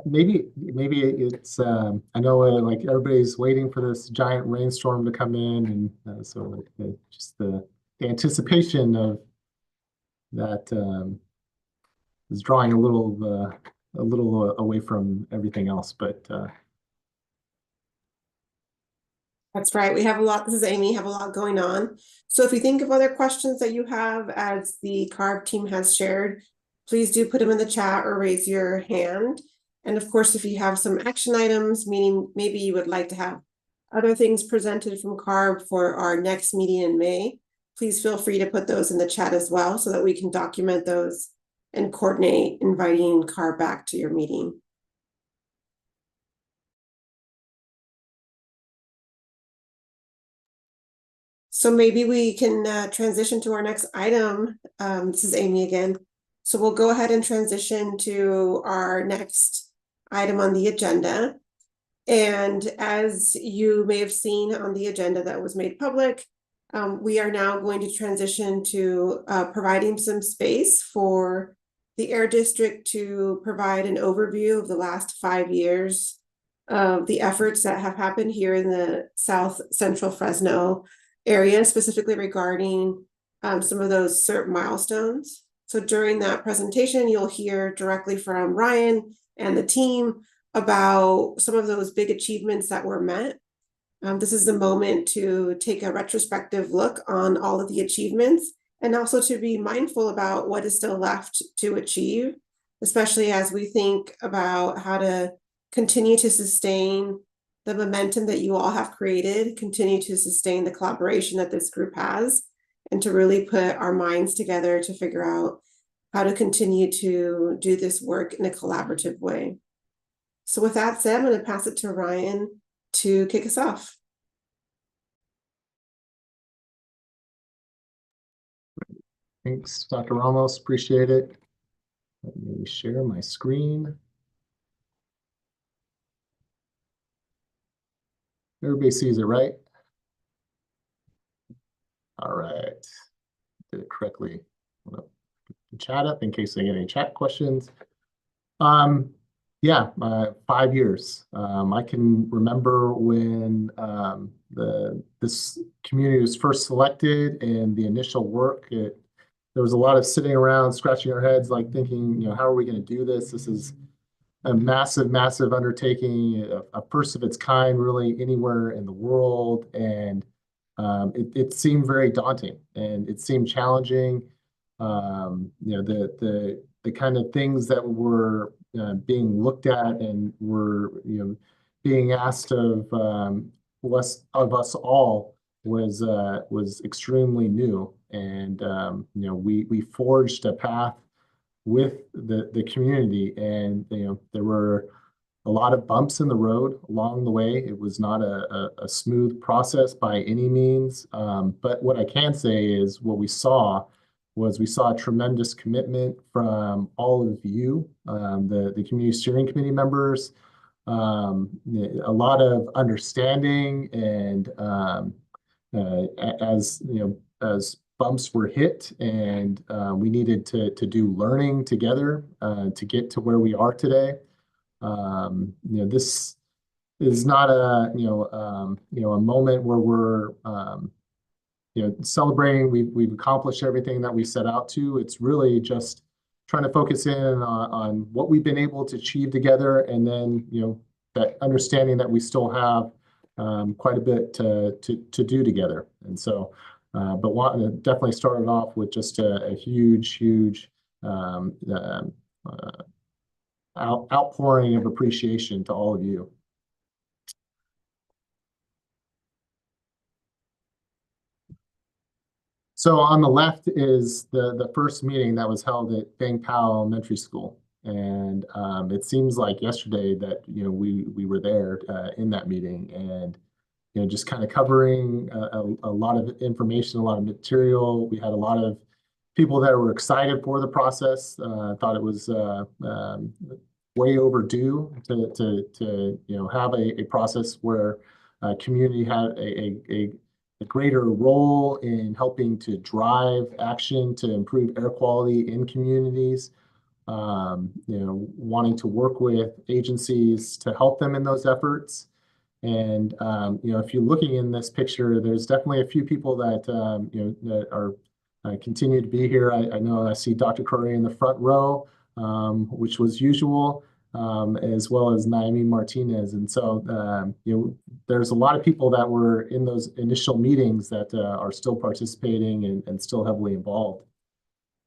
Maybe it's I know like everybody's waiting for this giant rainstorm to come in, and so just the anticipation of that is drawing a little away from everything else, but That's right. We have a lot. This is Amy. Have a lot going on. So if you think of other questions that you have as the CARB team has shared, please do put them in the chat or raise your hand. And of course, if you have some action items, meaning maybe you would like to have other things presented from CARB for our next meeting in May, please feel free to put those in the chat as well so that we can document those and coordinate inviting CARB back to your meeting. So maybe we can transition to our next item. This is Amy again. So we'll go ahead and transition to our next item on the agenda. And as you may have seen on the agenda that was made public, we are now going to transition to providing some space for the Air District to provide an overview of the last 5 years of the efforts that have happened here in the South Central Fresno area, specifically regarding some of those CERT milestones. So during that presentation, you'll hear directly from Ryan and the team about some of those big achievements that were met. This is the moment to take a retrospective look on all of the achievements and also to be mindful about what is still left to achieve, especially as we think about how to continue to sustain the momentum that you all have created, continue to sustain the collaboration that this group has, and to really put our minds together to figure out how to continue to do this work in a collaborative way. So with that said, I'm going to pass it to Ryan to kick us off. thanks, Dr. Ramos. Appreciate it. Let me share my screen. Everybody sees it, right? All right. Did it correctly. I'm gonna put the chat up in case I get any chat questions. Yeah, 5 years. I can remember when this community was first selected and the initial work. There was a lot of sitting around, scratching our heads, like thinking, how are we going to do this? This is a massive, massive undertaking, a first of its kind, really anywhere in the world, and it seemed very daunting and it seemed challenging. The kind of things that were being looked at and were being asked of us all was extremely new, and we forged a path with the community, and there were a lot of bumps in the road along the way. It was not a smooth process by any means, but what I can say is what we saw a tremendous commitment from all of you, the community steering committee members, a lot of understanding, and as bumps were hit, and we needed to do learning together to get to where we are today. This is not a moment where we're celebrating we've accomplished everything that we set out to. It's really just trying to focus in on what we've been able to achieve together, and then that understanding that we still have quite a bit to do together. And so but want to definitely start it off with just a huge outpouring of appreciation to all of you. So on the left is the first meeting that was held at Bang Pao Elementary School, and it seems like yesterday that we were there in that meeting, and just kind of covering a lot of information, a lot of material. We had a lot of people that were excited for the process, thought it was way overdue to have a process where community had a greater role in helping to drive action to improve air quality in communities, wanting to work with agencies to help them in those efforts. And if you're looking in this picture, there's definitely a few people that that are continue to be here. I know I see Dr. Correa in the front row, which was usual, as well as Naomi Martinez. And so, there's a lot of people that were in those initial meetings that are still participating and still heavily involved.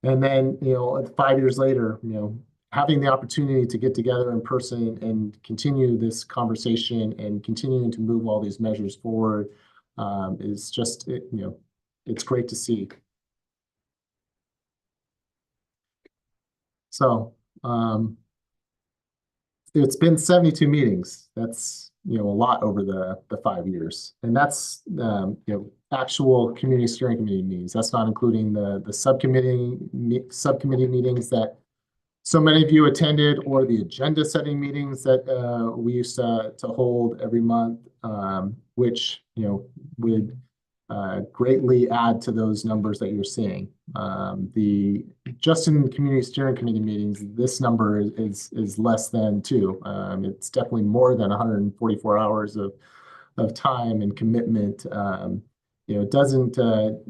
And then, 5 years later, having the opportunity to get together in person and continue this conversation and continuing to move all these measures forward is just, it's great to see. So it's been 72 meetings. That's, a lot over the 5 years. And that's, actual community steering committee meetings. That's not including the subcommittee meetings that so many of you attended, or the agenda setting meetings that we used to hold every month, which, would greatly add to those numbers that you're seeing. Just in community steering committee meetings, this number is less than 2. It's definitely more than 144 hours of time and commitment. It doesn't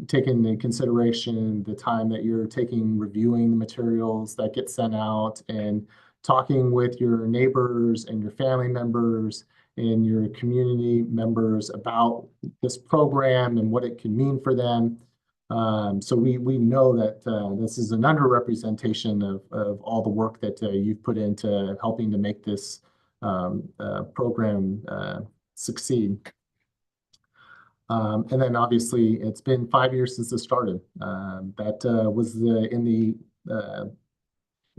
take into consideration the time that you're taking reviewing the materials that get sent out and talking with your neighbors and your family members and your community members about this program and what it can mean for them. So we know that this is an underrepresentation of all the work that you've put into helping to make this program succeed. And then obviously it's been 5 years since it started. That was in the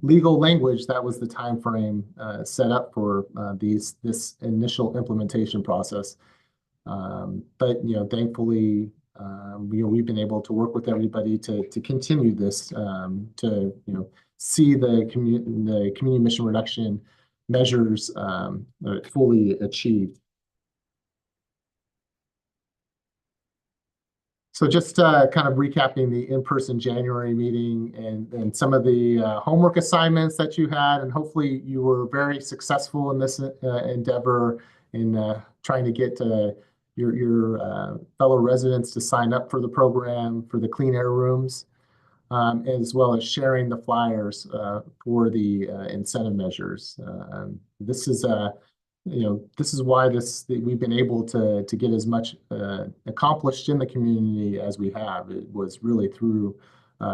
legal language, that was the time frame set up for this initial implementation process. But thankfully, we've been able to work with everybody to continue this, to see the community mission reduction measures fully achieved. So just kind of recapping the in-person January meeting and some of the homework assignments that you had, and hopefully you were very successful in this endeavor in trying to get your fellow residents to sign up for the program for the clean air rooms, as well as sharing the flyers for the incentive measures. This is why we've been able to get as much accomplished in the community as we have. It was really through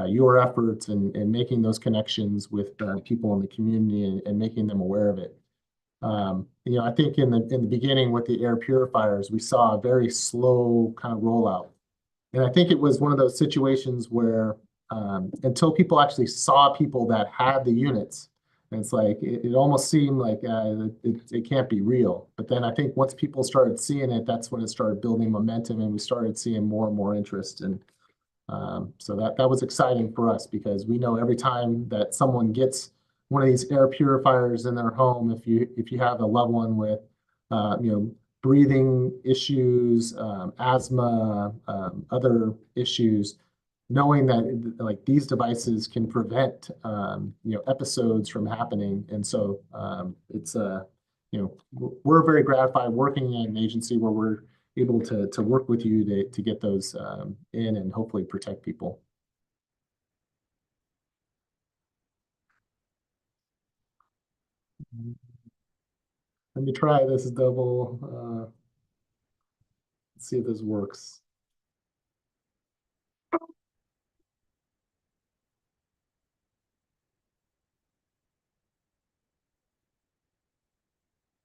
your efforts and making those connections with people in the community and making them aware of it. I think in the beginning with the air purifiers, we saw a very slow kind of rollout. And I think it was one of those situations where until people actually saw people that had the units, and it's like, it almost seemed like it can't be real. But then I think once people started seeing it, that's when it started building momentum and we started seeing more and more interest. And so that was exciting for us, because we know every time that someone gets one of these air purifiers in their home, if you have a loved one with, breathing issues, asthma, other issues, knowing that like these devices can prevent episodes from happening. And so it's we're very gratified working in an agency where we're able to work with you to get those in and hopefully protect people. Let me try this double, see if this works.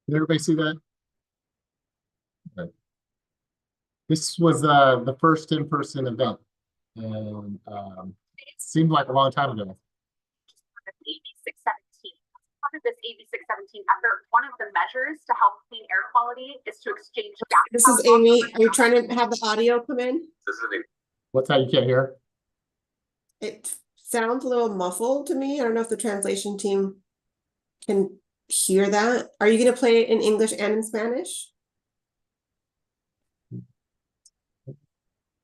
Did everybody see that? Okay. This was the first in-person event, and it seemed like a long time ago. AB 617. Part of this AB 617 effort, one of the measures to help clean air quality is to exchange gas. This is Amy. Are you trying to have the audio come in? What's that? You can't hear? It sounds a little muffled to me. I don't know if the translation team can hear that. Are you going to play it in English and in Spanish?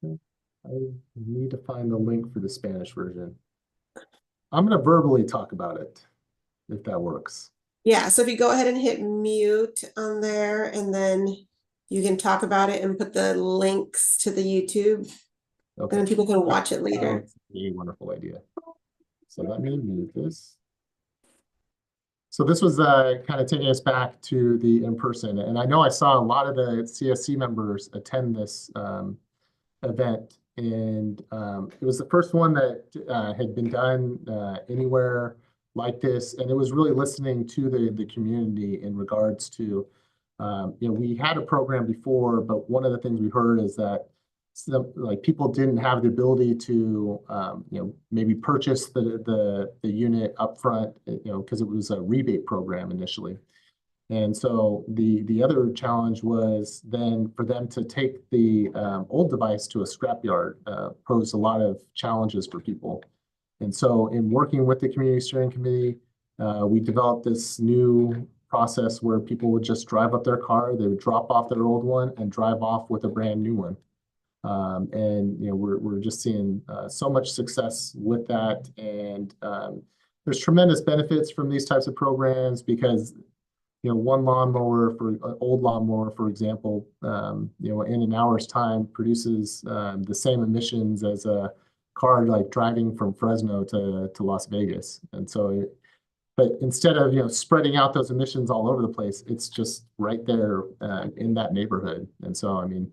I need to find the link for the Spanish version. I'm going to verbally talk about it, if that works. Yeah, so if you go ahead and hit mute on there, and then you can talk about it and put the links to the YouTube. Okay. And people can watch it later. That's a wonderful idea. So let me move this. So this was kind of taking us back to the in-person. And I know I saw a lot of the CSC members attend this event. And it was the first one that had been done anywhere like this. And it was really listening to the community in regards to, we had a program before, but one of the things we heard is that like people didn't have the ability to, maybe purchase the unit upfront, because it was a rebate program initially. And so the other challenge was then for them to take the old device to a scrapyard posed a lot of challenges for people. And so in working with the community steering committee, we developed this new process where people would just drive up their car, they would drop off their old one and drive off with a brand new one. And we're just seeing so much success with that. And there's tremendous benefits from these types of programs because one lawnmower for an old lawnmower, for example, in an hour's time produces the same emissions as a car like driving from Fresno to Las Vegas. And so, but instead of spreading out those emissions all over the place, it's just right there in that neighborhood. And so, I mean,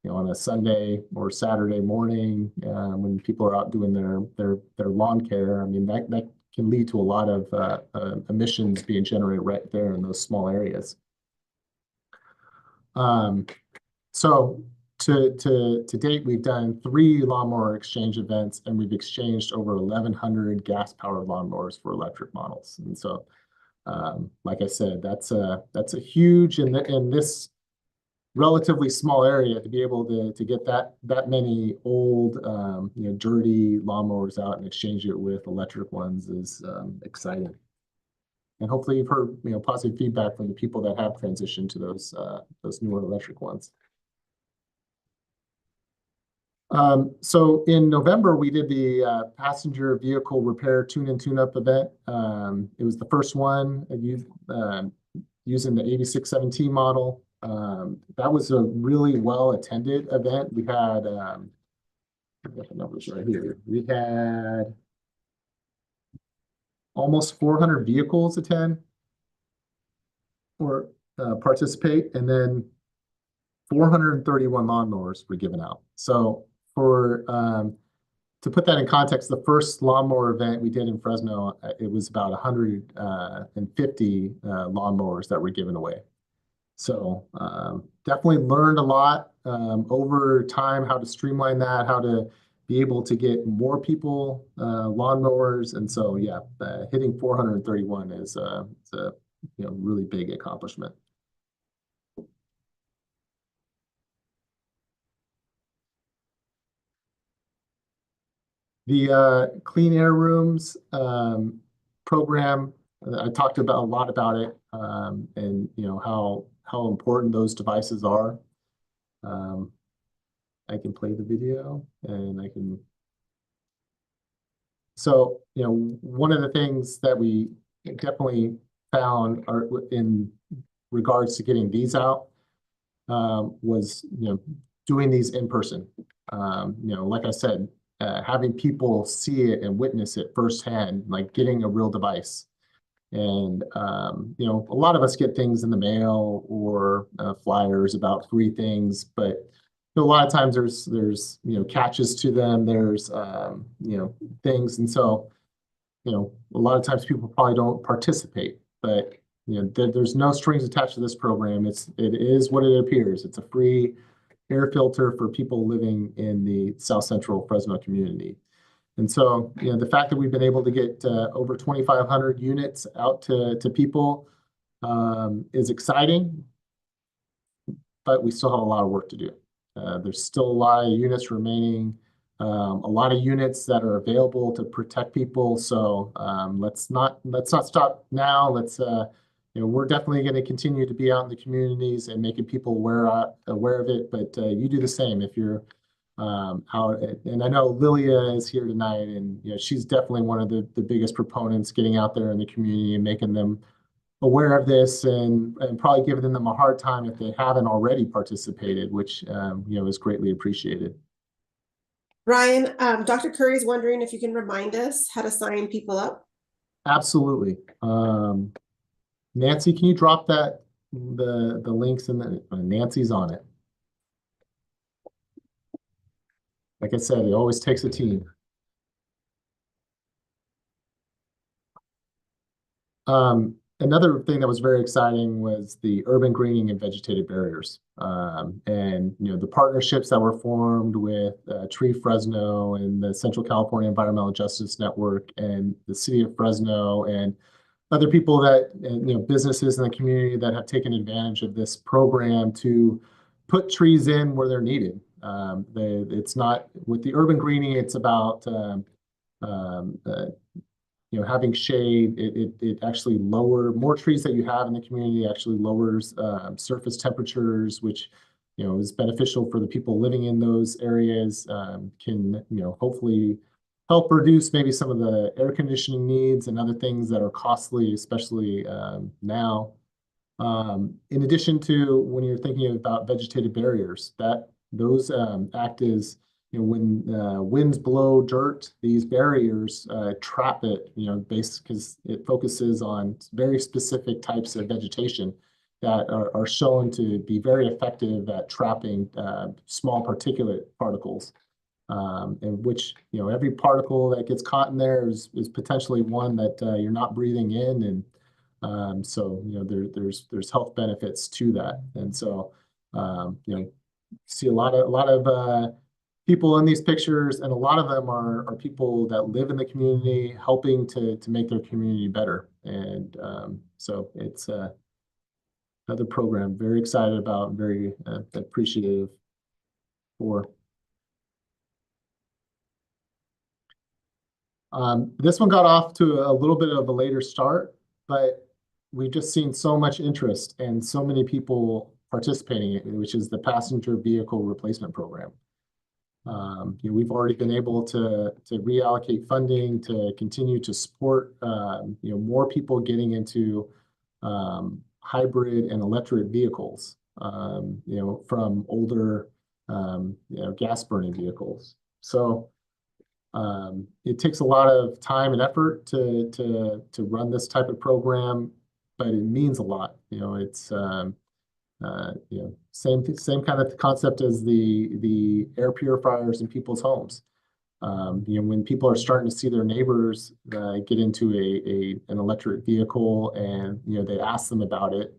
on a Sunday or Saturday morning, when people are out doing their lawn care, I mean, that can lead to a lot of emissions being generated right there in those small areas. So to date, we've done 3 lawnmower exchange events, and we've exchanged over 1,100 gas-powered lawnmowers for electric models. And so, like I said, that's a huge in this relatively small area to be able to get that many old, dirty lawnmowers out and exchange it with electric ones is exciting. And hopefully you've heard positive feedback from the people that have transitioned to those newer electric ones. So in November, we did the passenger vehicle repair tune and tune-up event. It was the first one using the 8617 model. That was a really well-attended event. We had, I've got the numbers right here. We had almost 400 vehicles attend or participate, and then 431 lawnmowers were given out. So for to put that in context, the first lawnmower event we did in Fresno, it was about 150 lawnmowers that were given away. So definitely learned a lot over time, how to streamline that, how to be able to get more people lawnmowers. And so, yeah, hitting 431 is a really big accomplishment. The Clean Air Rooms program, I talked a lot about it, and how important those devices are. I can play the video, and I can. So one of the things that we definitely found are in regards to getting these out was doing these in person. Like I said, having people see it and witness it firsthand, like getting a real device. And a lot of us get things in the mail or flyers about free things, but a lot of times there's catches to them. There's things, and so a lot of times people probably don't participate. But there's no strings attached to this program. It is what it appears. It's a free air filter for people living in the South Central Fresno community. And so, the fact that we've been able to get over 2,500 units out to people is exciting, but we still have a lot of work to do. There's still a lot of units remaining, a lot of units that are available to protect people. So let's not stop now. We're definitely going to continue to be out in the communities and making people aware of it. But you do the same if you're out. And I know Lilia is here tonight, and she's definitely one of the biggest proponents getting out there in the community and making them aware of this, and probably giving them a hard time if they haven't already participated, which is greatly appreciated. Ryan, Dr. Curry's wondering if you can remind us how to sign people up. Absolutely. Nancy, can you drop the links in the Nancy's on it. Like I said, it always takes a team. Another thing that was very exciting was the urban greening and vegetative barriers. And the partnerships that were formed with Tree Fresno and the Central California Environmental Justice Network and the city of Fresno and other people that, businesses in the community that have taken advantage of this program to put trees in where they're needed. It's not with the urban greening, it's about having shade. It actually more trees that you have in the community actually lowers surface temperatures, which is beneficial for the people living in those areas. Can hopefully help reduce maybe some of the air conditioning needs and other things that are costly, especially now. In addition to when you're thinking about vegetative barriers, those act as when winds blow dirt, these barriers trap it, because it focuses on very specific types of vegetation that are shown to be very effective at trapping small particulate particles. In which every particle that gets caught in there is potentially one that you're not breathing in, and so there's health benefits to that. And so see a lot of people in these pictures, and a lot of them are people that live in the community, helping to make their community better. And so it's another program very excited about, very appreciative for. This one got off to a little bit of a later start, but we've just seen so much interest and so many people participating in it, which is the passenger vehicle replacement program. We've already been able to reallocate funding to continue to support more people getting into hybrid and electric vehicles, from older gas burning vehicles. So it takes a lot of time and effort to run this type of program, but it means a lot. It's same kind of concept as the air purifiers in people's homes. When people are starting to see their neighbors get into an electric vehicle, and they ask them about it,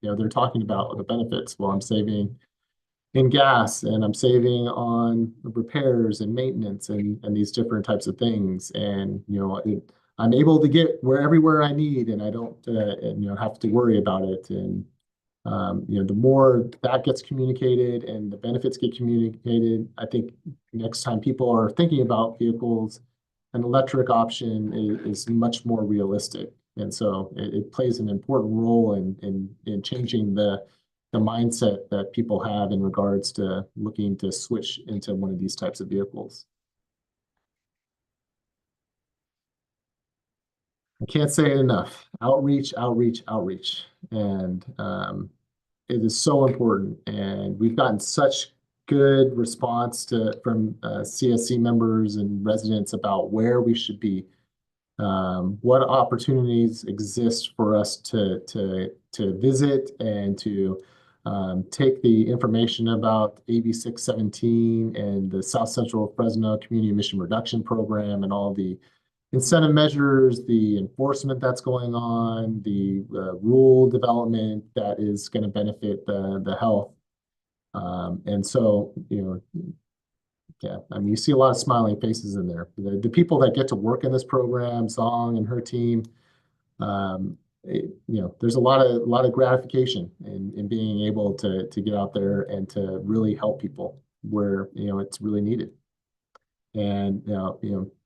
they're talking about the benefits. Well, I'm saving in gas, and I'm saving on repairs and maintenance and these different types of things. And I'm able to get everywhere I need, and I don't have to worry about it. And the more that gets communicated and the benefits get communicated, I think next time people are thinking about vehicles, an electric option is much more realistic. And so it plays an important role in changing the mindset that people have in regards to looking to switch into one of these types of vehicles. I can't say it enough. Outreach, outreach, outreach. And it is so important. And we've gotten such good response from CSC members and residents about where we should be, what opportunities exist for us to visit and to take the information about AB 617 and the South Central Fresno Community Emission Reduction Program and all the incentive measures, the enforcement that's going on, the rule development that is going to benefit the health. And so, yeah, I mean, you see a lot of smiling faces in there. The people that get to work in this program, Song and her team, there's a lot of gratification in being able to get out there and to really help people where it's really needed. And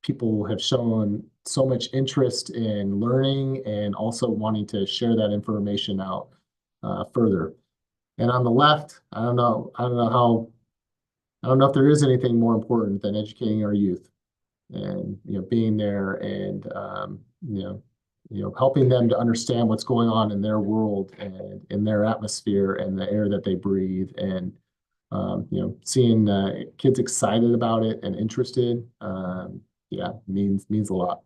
people have shown so much interest in learning and also wanting to share that information out further. And on the left, I don't know if there is anything more important than educating our youth and being there and helping them to understand what's going on in their world and in their atmosphere and the air that they breathe, and seeing kids excited about it and interested, yeah, means a lot.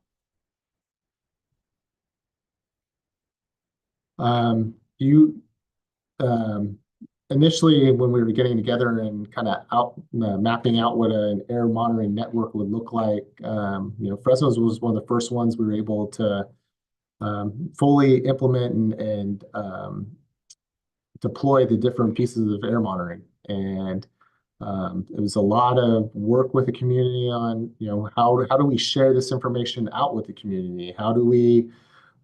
You initially, when we were getting together and kind of mapping out what an air monitoring network would look like, Fresno's was one of the first ones we were able to fully implement and deploy the different pieces of air monitoring. And it was a lot of work with the community on, how do we share this information out with the community? How do we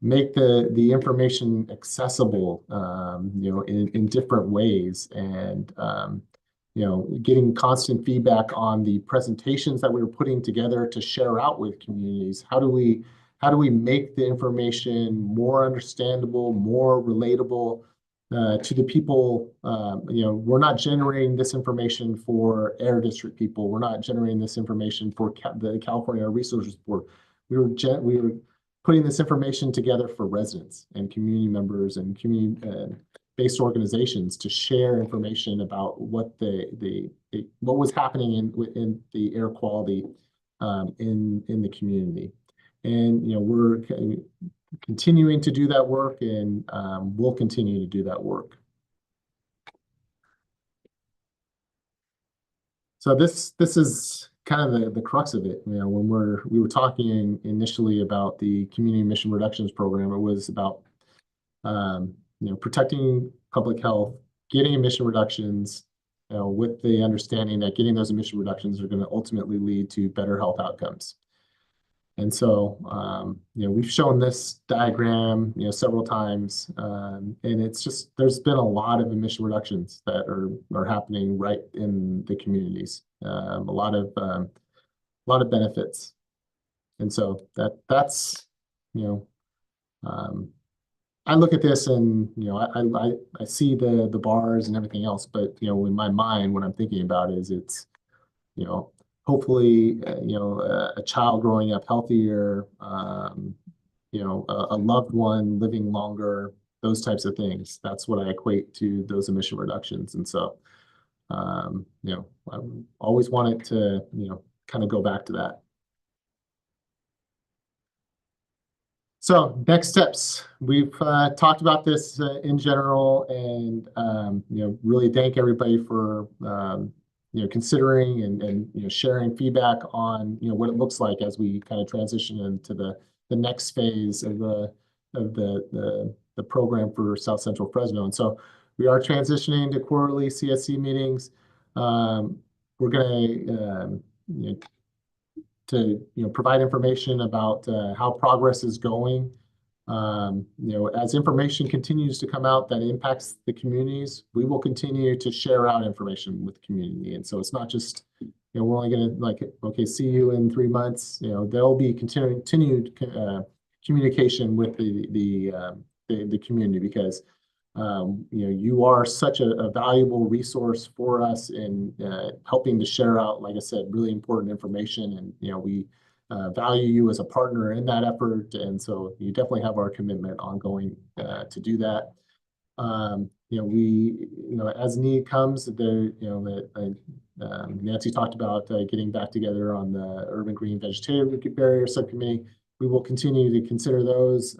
make the information accessible, in different ways, and getting constant feedback on the presentations that we were putting together to share out with communities. How do we make the information more understandable, more relatable to the people? We're not generating this information for Air District people. We're not generating this information for the California Air Resources Board. We were putting this information together for residents and community members and community-based organizations to share information about what what was happening in the air quality in the community. And we're continuing to do that work, and we'll continue to do that work. So this is kind of the crux of it. When we were talking initially about the community emission reductions program, it was about protecting public health, getting emission reductions, with the understanding that getting those emission reductions are going to ultimately lead to better health outcomes. And so, we've shown this diagram, several times, and it's just, there's been a lot of emission reductions that are happening right in the communities. A lot of benefits. And so that's, I look at this and, I see the bars and everything else, but, in my mind, what I'm thinking about is it's, hopefully, a child growing up healthier, a loved one living longer, those types of things. That's what I equate to those emission reductions. And so, I always want it to, kind of go back to that. So next steps, we've talked about this in general, and really thank everybody for considering and sharing feedback on what it looks like as we kind of transition into the next phase of the program for South Central Fresno. And so we are transitioning to quarterly CSC meetings. We're going to provide information about how progress is going. As information continues to come out that impacts the communities, we will continue to share out information with the community. And so it's not just, we're only going to okay, see you in 3 months. There'll be continued communication with the community, because you are such a valuable resource for us in helping to share out, like I said, really important information. And, we value you as a partner in that effort. And so you definitely have our commitment ongoing to do that. We, as need comes, Nancy talked about getting back together on the Urban Green Vegetative Barrier Subcommittee. We will continue to consider those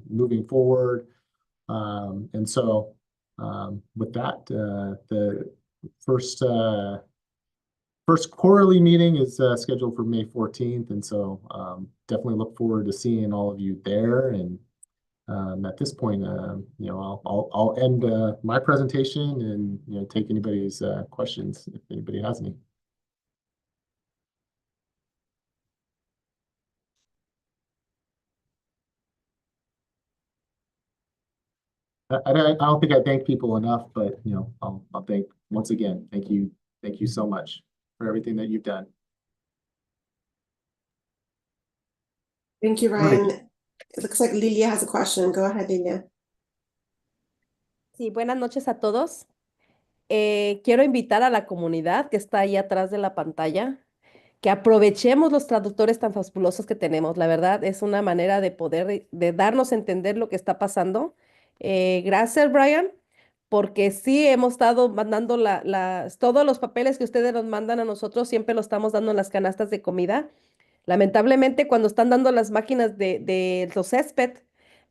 moving forward. And so with that, the first quarterly meeting is scheduled for May 14th. And so definitely look forward to seeing all of you there. And at this point, I'll end my presentation and take anybody's questions if anybody has any. I don't think I thank people enough, but I'll thank once again. Thank you so much for everything that you've done. Thank you, Ryan. It looks like Lilia has a question. Go ahead, Lilia. Sí, buenas noches a todos. Quiero invitar a la comunidad que está ahí atrás de la pantalla que aprovechemos los traductores tan fabulosos que tenemos. La verdad, es una manera de poder, de darnos a entender lo que está pasando. Gracias, Brian, porque sí hemos estado mandando todos los papeles que ustedes nos mandan a nosotros, siempre lo estamos dando en las canastas de comida. Lamentablemente, cuando están dando las máquinas de los césped,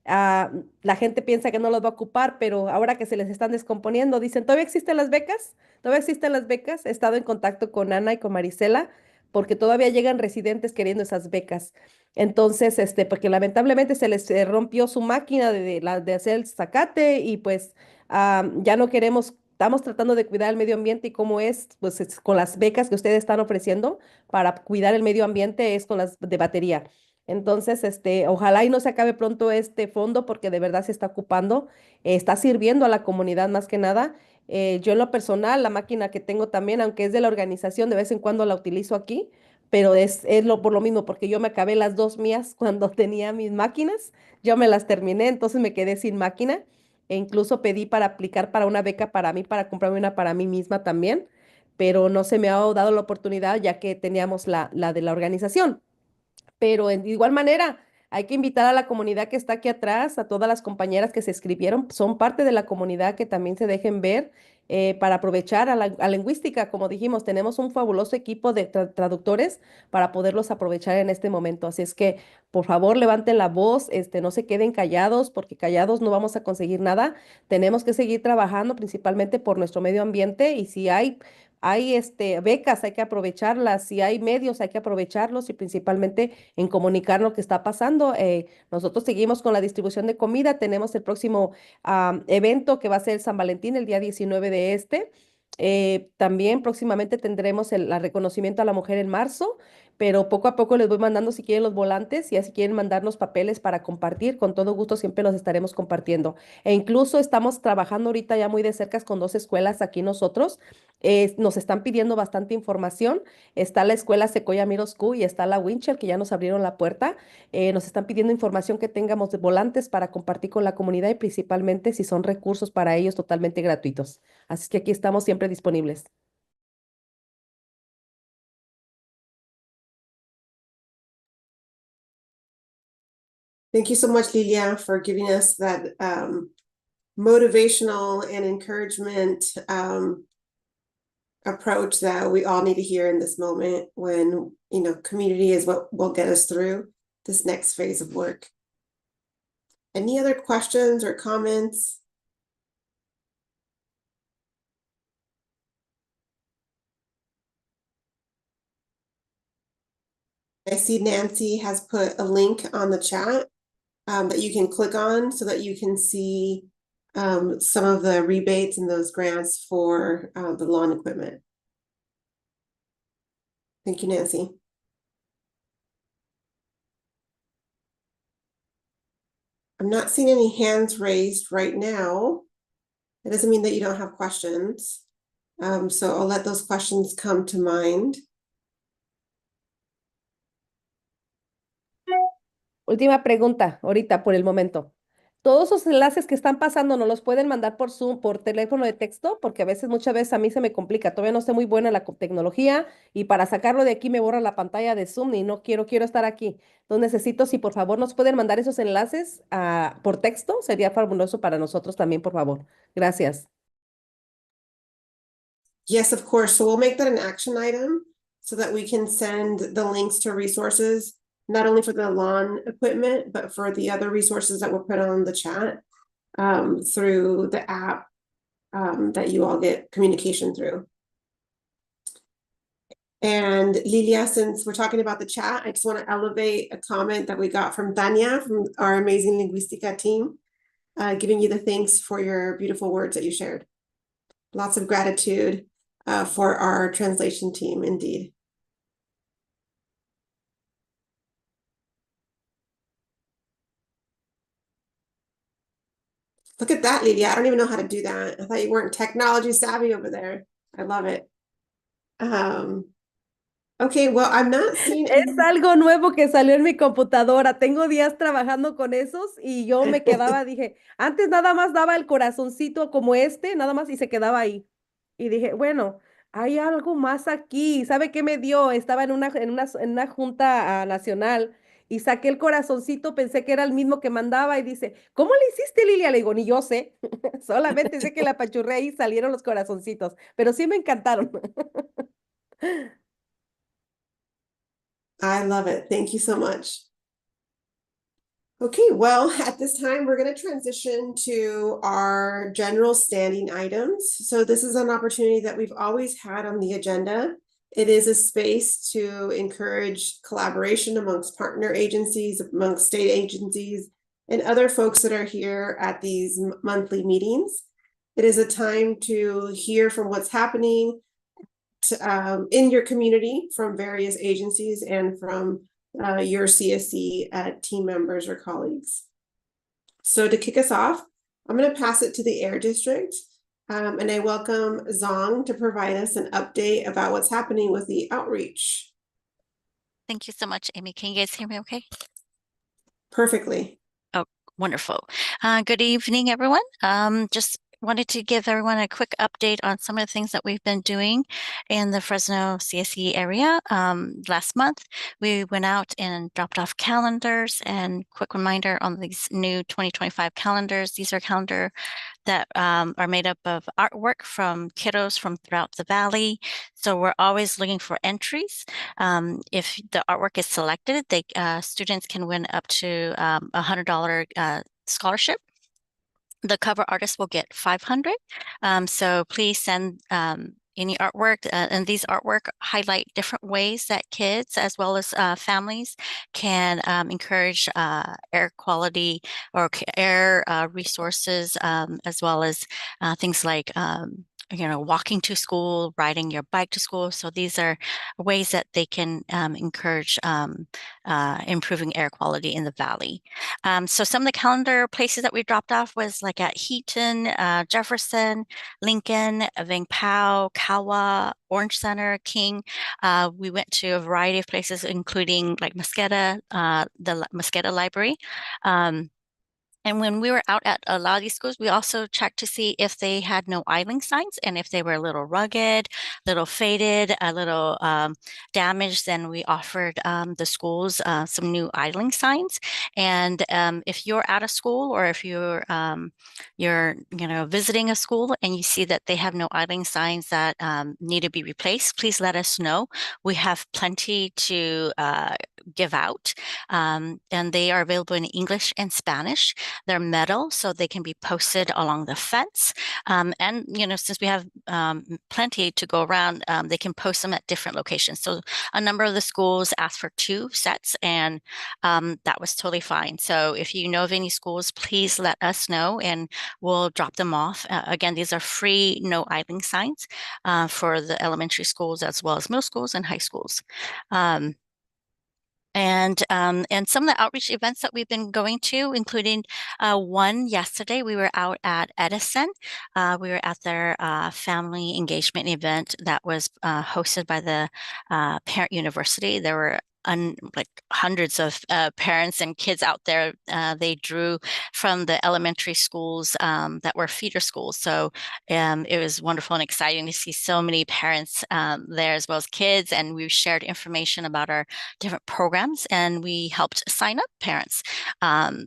ah, la gente piensa que no los va a ocupar, pero ahora que se les están descomponiendo, dicen, ¿todavía existen las becas? ¿Todavía existen las becas? He estado en contacto con Ana y con Marisela, porque todavía llegan residentes queriendo esas becas. Entonces, porque lamentablemente se les rompió su máquina de hacer el zacate y pues ya no queremos, estamos tratando de cuidar el medio ambiente y cómo es, pues con las becas que ustedes están ofreciendo para cuidar el medio ambiente es con las de batería. Entonces, ojalá y no se acabe pronto este fondo porque de verdad se está ocupando, está sirviendo a la comunidad más que nada. Yo en lo personal, la máquina que tengo también, aunque es de la organización, de vez en cuando la utilizo aquí, pero por lo mismo, porque yo me acabé las dos mías cuando tenía mis máquinas, yo me las terminé, entonces me quedé sin máquina e incluso pedí para aplicar para una beca para mí, para comprarme una para mí misma también, pero no se me ha dado la oportunidad ya que teníamos la de la organización. Pero de igual manera, hay que invitar a la comunidad que está aquí atrás, a todas las compañeras que se escribieron, son parte de la comunidad que también se dejen ver para aprovechar a lingüística. Como dijimos, tenemos un fabuloso equipo de traductores para poderlos aprovechar en este momento. Así es que, por favor, levanten la voz, no se queden callados, porque callados no vamos a conseguir nada. Tenemos que seguir trabajando principalmente por nuestro medio ambiente y si hay becas, hay que aprovecharlas, si hay medios, hay que aprovecharlos y principalmente en comunicar lo que está pasando. Nosotros seguimos con la distribución de comida, tenemos el próximo evento que va a ser San Valentín, el día 19 de este. También próximamente tendremos el reconocimiento a la mujer en marzo, pero poco a poco les voy mandando si quieren los volantes y así quieren mandarnos papeles para compartir, con todo gusto siempre los estaremos compartiendo. E incluso estamos trabajando ahorita ya muy de cerca con dos escuelas aquí nosotros. Nos están pidiendo bastante información. Está la escuela Sequoia Middle School y está la Winchell, que ya nos abrieron la puerta. Nos están pidiendo información que tengamos de volantes para compartir con la comunidad y principalmente si son recursos para ellos totalmente gratuitos. Así que aquí estamos siempre disponibles. Thank you so much, Lilia, for giving us that motivational and encouragement approach that we all need to hear in this moment when, community is what will get us through this next phase of work. Any other questions or comments? I see Nancy has put a link on the chat that you can click on so that you can see some of the rebates and those grants for the lawn equipment. Thank you, Nancy. I'm not seeing any hands raised right now. It doesn't mean that you don't have questions. So I'll let those questions come to mind. Última pregunta, ahorita por el momento. Todos esos enlaces que están pasando, ¿nos los pueden mandar por Zoom, por teléfono de texto? Porque muchas veces a mí se me complica. Todavía no estoy muy buena en la tecnología y para sacarlo de aquí me borra la pantalla de Zoom y no quiero estar aquí. Entonces necesito, si por favor nos pueden mandar esos enlaces por texto, sería fabuloso para nosotros también, por favor. Gracias. Yes, of course. So we'll make that an action item so that we can send the links to resources, not only for the lawn equipment, but for the other resources that were put on the chat through the app that you all get communication through. And Lilia, since we're talking about the chat, I just want to elevate a comment that we got from Tanya from our amazing Linguistica team, giving you the thanks for your beautiful words that you shared. Lots of gratitude for our translation team, indeed. Look at that, Lilia. I don't even know how to do that. I thought you weren't technology savvy over there. I love it. Okay, well, I'm not seeing Es algo nuevo que salió en mi computadora. Tengo días trabajando con esos y yo me quedaba, dije, antes nada más daba el corazoncito como nada más y se quedaba ahí. Y dije, bueno, hay algo más aquí. ¿Sabe qué me dio? Estaba en una junta nacional y saqué el corazoncito, pensé que era el mismo que mandaba y dice, ¿cómo le hiciste, Lilia? Le digo, ni yo sé, solamente sé que la apachurré y salieron los corazoncitos, pero sí me encantaron. I love it. Thank you so much. Okay, well, at this time, we're going to transition to our general standing items. So this is an opportunity that we've always had on the agenda. It is a space to encourage collaboration amongst partner agencies, amongst state agencies, and other folks that are here at these monthly meetings. It is a time to hear from what's happening in your community from various agencies and from your CSC team members or colleagues. So to kick us off, I'm going to pass it to the Air District, and I welcome Zong to provide us an update about what's happening with the outreach. Thank you so much, Amy. Can you guys hear me okay? Perfectly. Oh, wonderful. Good evening, everyone. Just wanted to give everyone a quick update on some of the things that we've been doing in the Fresno CSE area. Last month, we went out and dropped off calendars, and quick reminder on these new 2025 calendars. These are calendar that are made up of artwork from kiddos from throughout the valley. So we're always looking for entries. If the artwork is selected, students can win up to $100 scholarship. The cover artist will get 500. So please send any artwork, and these artwork highlight different ways that kids as well as families can encourage air quality or air resources, as well as things like walking to school, riding your bike to school. So these are ways that they can encourage improving air quality in the valley. So some of the calendar places that we dropped off was like at Heaton, Jefferson, Lincoln, Vang Pao, Kawa, Orange Center, King. We went to a variety of places, including like Mosqueda, the Mosqueda Library. And when we were out at a lot of these schools, we also checked to see if they had no idling signs, and if they were a little rugged, a little faded, a little damaged, then we offered the schools some new idling signs. And if you're at a school, or if you're visiting a school and you see that they have no idling signs that need to be replaced, please let us know. We have plenty to give out, and they are available in English and Spanish. They're metal, so they can be posted along the fence. And, since we have plenty to go around, they can post them at different locations. So a number of the schools asked for 2 sets, and that was totally fine. So if you know of any schools, please let us know, and we'll drop them off. Again, these are free, no idling signs for the elementary schools as well as middle schools and high schools. And some of the outreach events that we've been going to, including one yesterday, we were out at Edison. We were at their family engagement event that was hosted by the parent university. There were like hundreds of parents and kids out there. They drew from the elementary schools that were feeder schools. So it was wonderful and exciting to see so many parents there, as well as kids. And we shared information about our different programs, and we helped sign up parents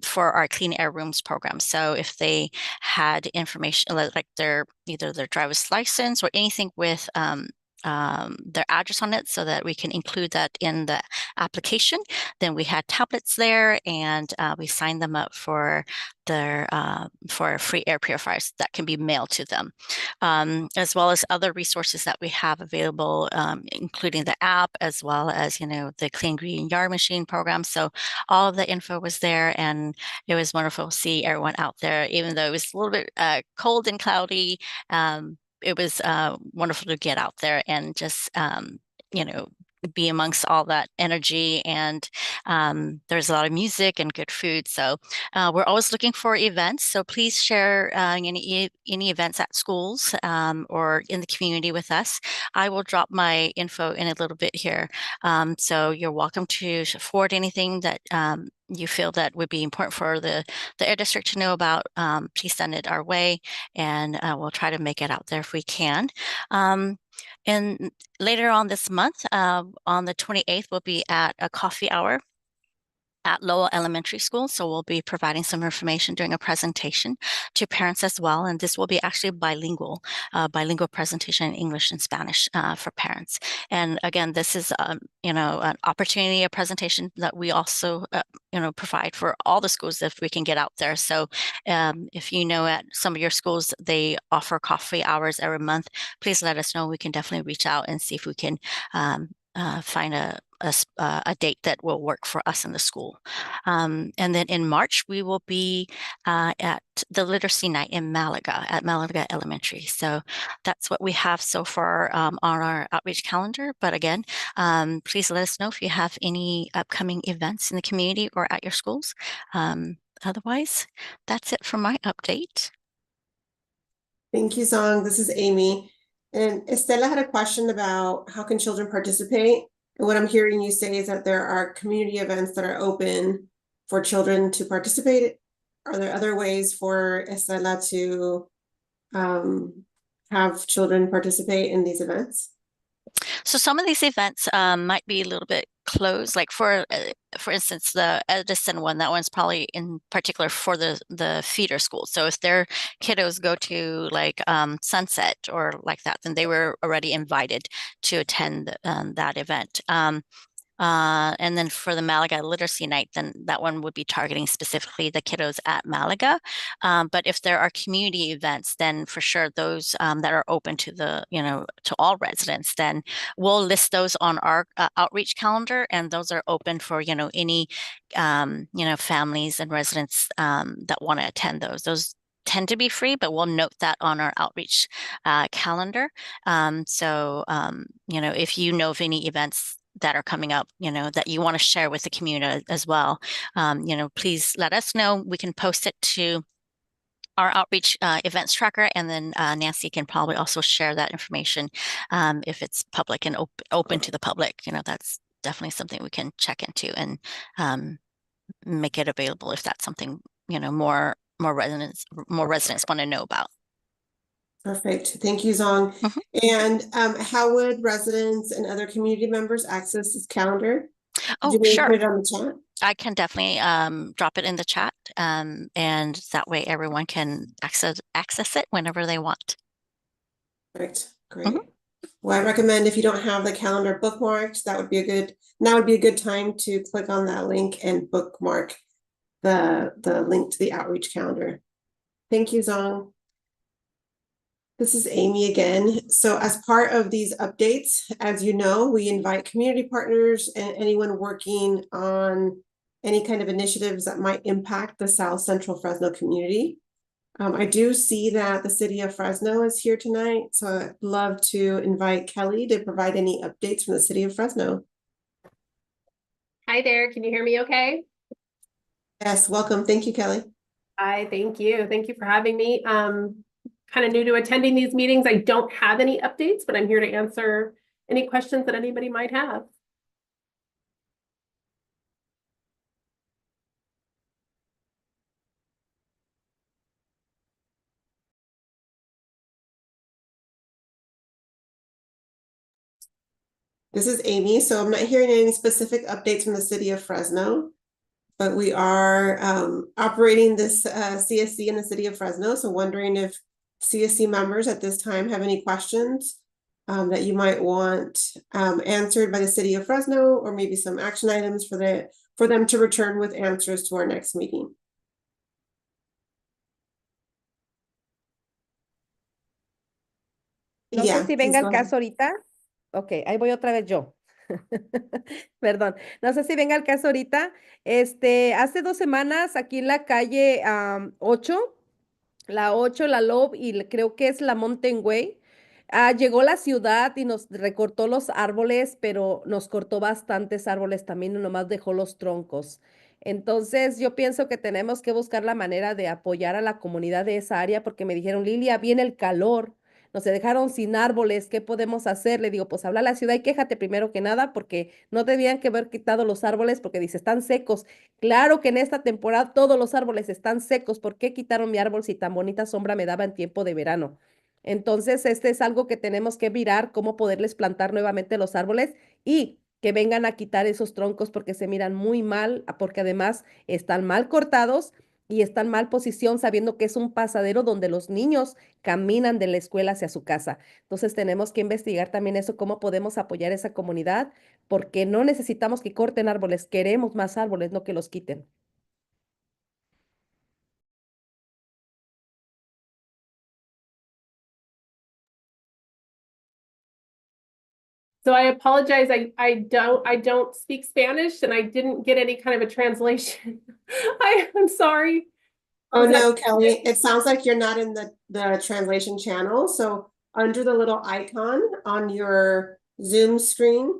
for our Clean Air Rooms program. So if they had information like either their driver's license or anything with their address on it, so that we can include that in the application. Then we had tablets there, and we signed them up for their for free air purifiers that can be mailed to them, as well as other resources that we have available, including the app, as well as the Clean Green Yard Machine program. So all of the info was there, and it was wonderful to see everyone out there, even though it was a little bit cold and cloudy. It was wonderful to get out there and just, be amongst all that energy. And there's a lot of music and good food. So we're always looking for events. So please share any events at schools or in the community with us. I will drop my info in a little bit here. So you're welcome to forward anything that you feel that would be important for the Air District to know about. Please send it our way, and we'll try to make it out there if we can. And later on this month, on the 28th, we'll be at a coffee hour at Lowell Elementary School. So we'll be providing some information during a presentation to parents as well. And this will be actually bilingual presentation in English and Spanish for parents. And again, this is, an opportunity, a presentation that we also, provide for all the schools if we can get out there. So if you know at some of your schools, they offer coffee hours every month, please let us know. We can definitely reach out and see if we can find a date that will work for us in the school. And then in March, we will be at the Literacy Night in Malaga, at Malaga Elementary. So that's what we have so far on our outreach calendar. But again, please let us know if you have any upcoming events in the community or at your schools. Otherwise, that's it for my update. Thank you, Zong. This is Amy. And Estela had a question about how can children participate? And what I'm hearing you say is that there are community events that are open for children to participate. Are there other ways for Estela to have children participate in these events? So some of these events might be a little bit closed, like for instance, the Edison one, that one's probably in particular for the feeder school. So if their kiddos go to like Sunset or like that, then they were already invited to attend that event. And then for the Malaga Literacy Night, then that one would be targeting specifically the kiddos at Malaga. But if there are community events, then for sure those that are open to to all residents, then we'll list those on our outreach calendar, and those are open for any families and residents that want to attend those. Those tend to be free, but we'll note that on our outreach calendar. If you know of any events that are coming up, that you want to share with the community as well, please let us know. We can post it to our outreach events tracker, and then Nancy can probably also share that information if it's public and open to the public. That's definitely something we can check into and make it available if that's something more residents want to know about. Perfect. Thank you, Zong. And how would residents and other community members access this calendar? Oh, Did you sure. put it on the chat? I can definitely drop it in the chat, and that way everyone can access it whenever they want. Perfect. Great. Well, I recommend if you don't have the calendar bookmarked, that would be a good time to click on that link and bookmark the link to the outreach calendar. Thank you, Zong. This is Amy again. So as part of these updates, as you know, we invite community partners and anyone working on any kind of initiatives that might impact the South Central Fresno community. I do see that the city of Fresno is here tonight, so I'd love to invite Kelly to provide any updates from the city of Fresno. Hi there, can you hear me okay? Yes, welcome. Thank you, Kelly. Hi, thank you. Thank you for having me. Kind of new to attending these meetings. I don't have any updates, but I'm here to answer any questions that anybody might have. This is Amy. So I'm not hearing any specific updates from the city of Fresno, but we are operating this CSC in the city of Fresno. So wondering if CSC members at this time have any questions that you might want answered by the city of Fresno, or maybe some action items for them to return with answers to our next meeting. No sé si venga el caso ahorita. Ok, ahí voy otra vez yo. Perdón, no sé si venga el caso ahorita. Hace 2 semanas aquí en la calle 8, la 8, la Lob y creo que es la Mountain Way, llegó la ciudad y nos recortó los árboles, pero nos cortó bastantes árboles también y nomás dejó los troncos. Entonces yo pienso que tenemos que buscar la manera de apoyar a la comunidad de esa área porque me dijeron, Lilia, viene el calor. Nos dejaron sin árboles, ¿qué podemos hacer? Le digo, pues habla a la ciudad y quéjate primero que nada porque no debían que haber quitado los árboles porque dice, están secos. Claro que en esta temporada todos los árboles están secos. ¿Por qué quitaron mi árbol si tan bonita sombra me daba en tiempo de verano? Entonces, este es algo que tenemos que mirar, cómo poderles plantar nuevamente los árboles y que vengan a quitar esos troncos porque se miran muy mal, porque además están mal cortados y están mal posición, sabiendo que es un pasadero donde los niños caminan de la escuela hacia su casa. Entonces tenemos que investigar también eso, cómo podemos apoyar a esa comunidad, porque no necesitamos que corten árboles, queremos más árboles, no que los quiten. So I apologize. I don't speak Spanish and I didn't get any kind of a translation. I'm sorry. Oh, Was that- no, Kelly, it sounds like you're not in the translation channel. So under the little icon on your Zoom screen,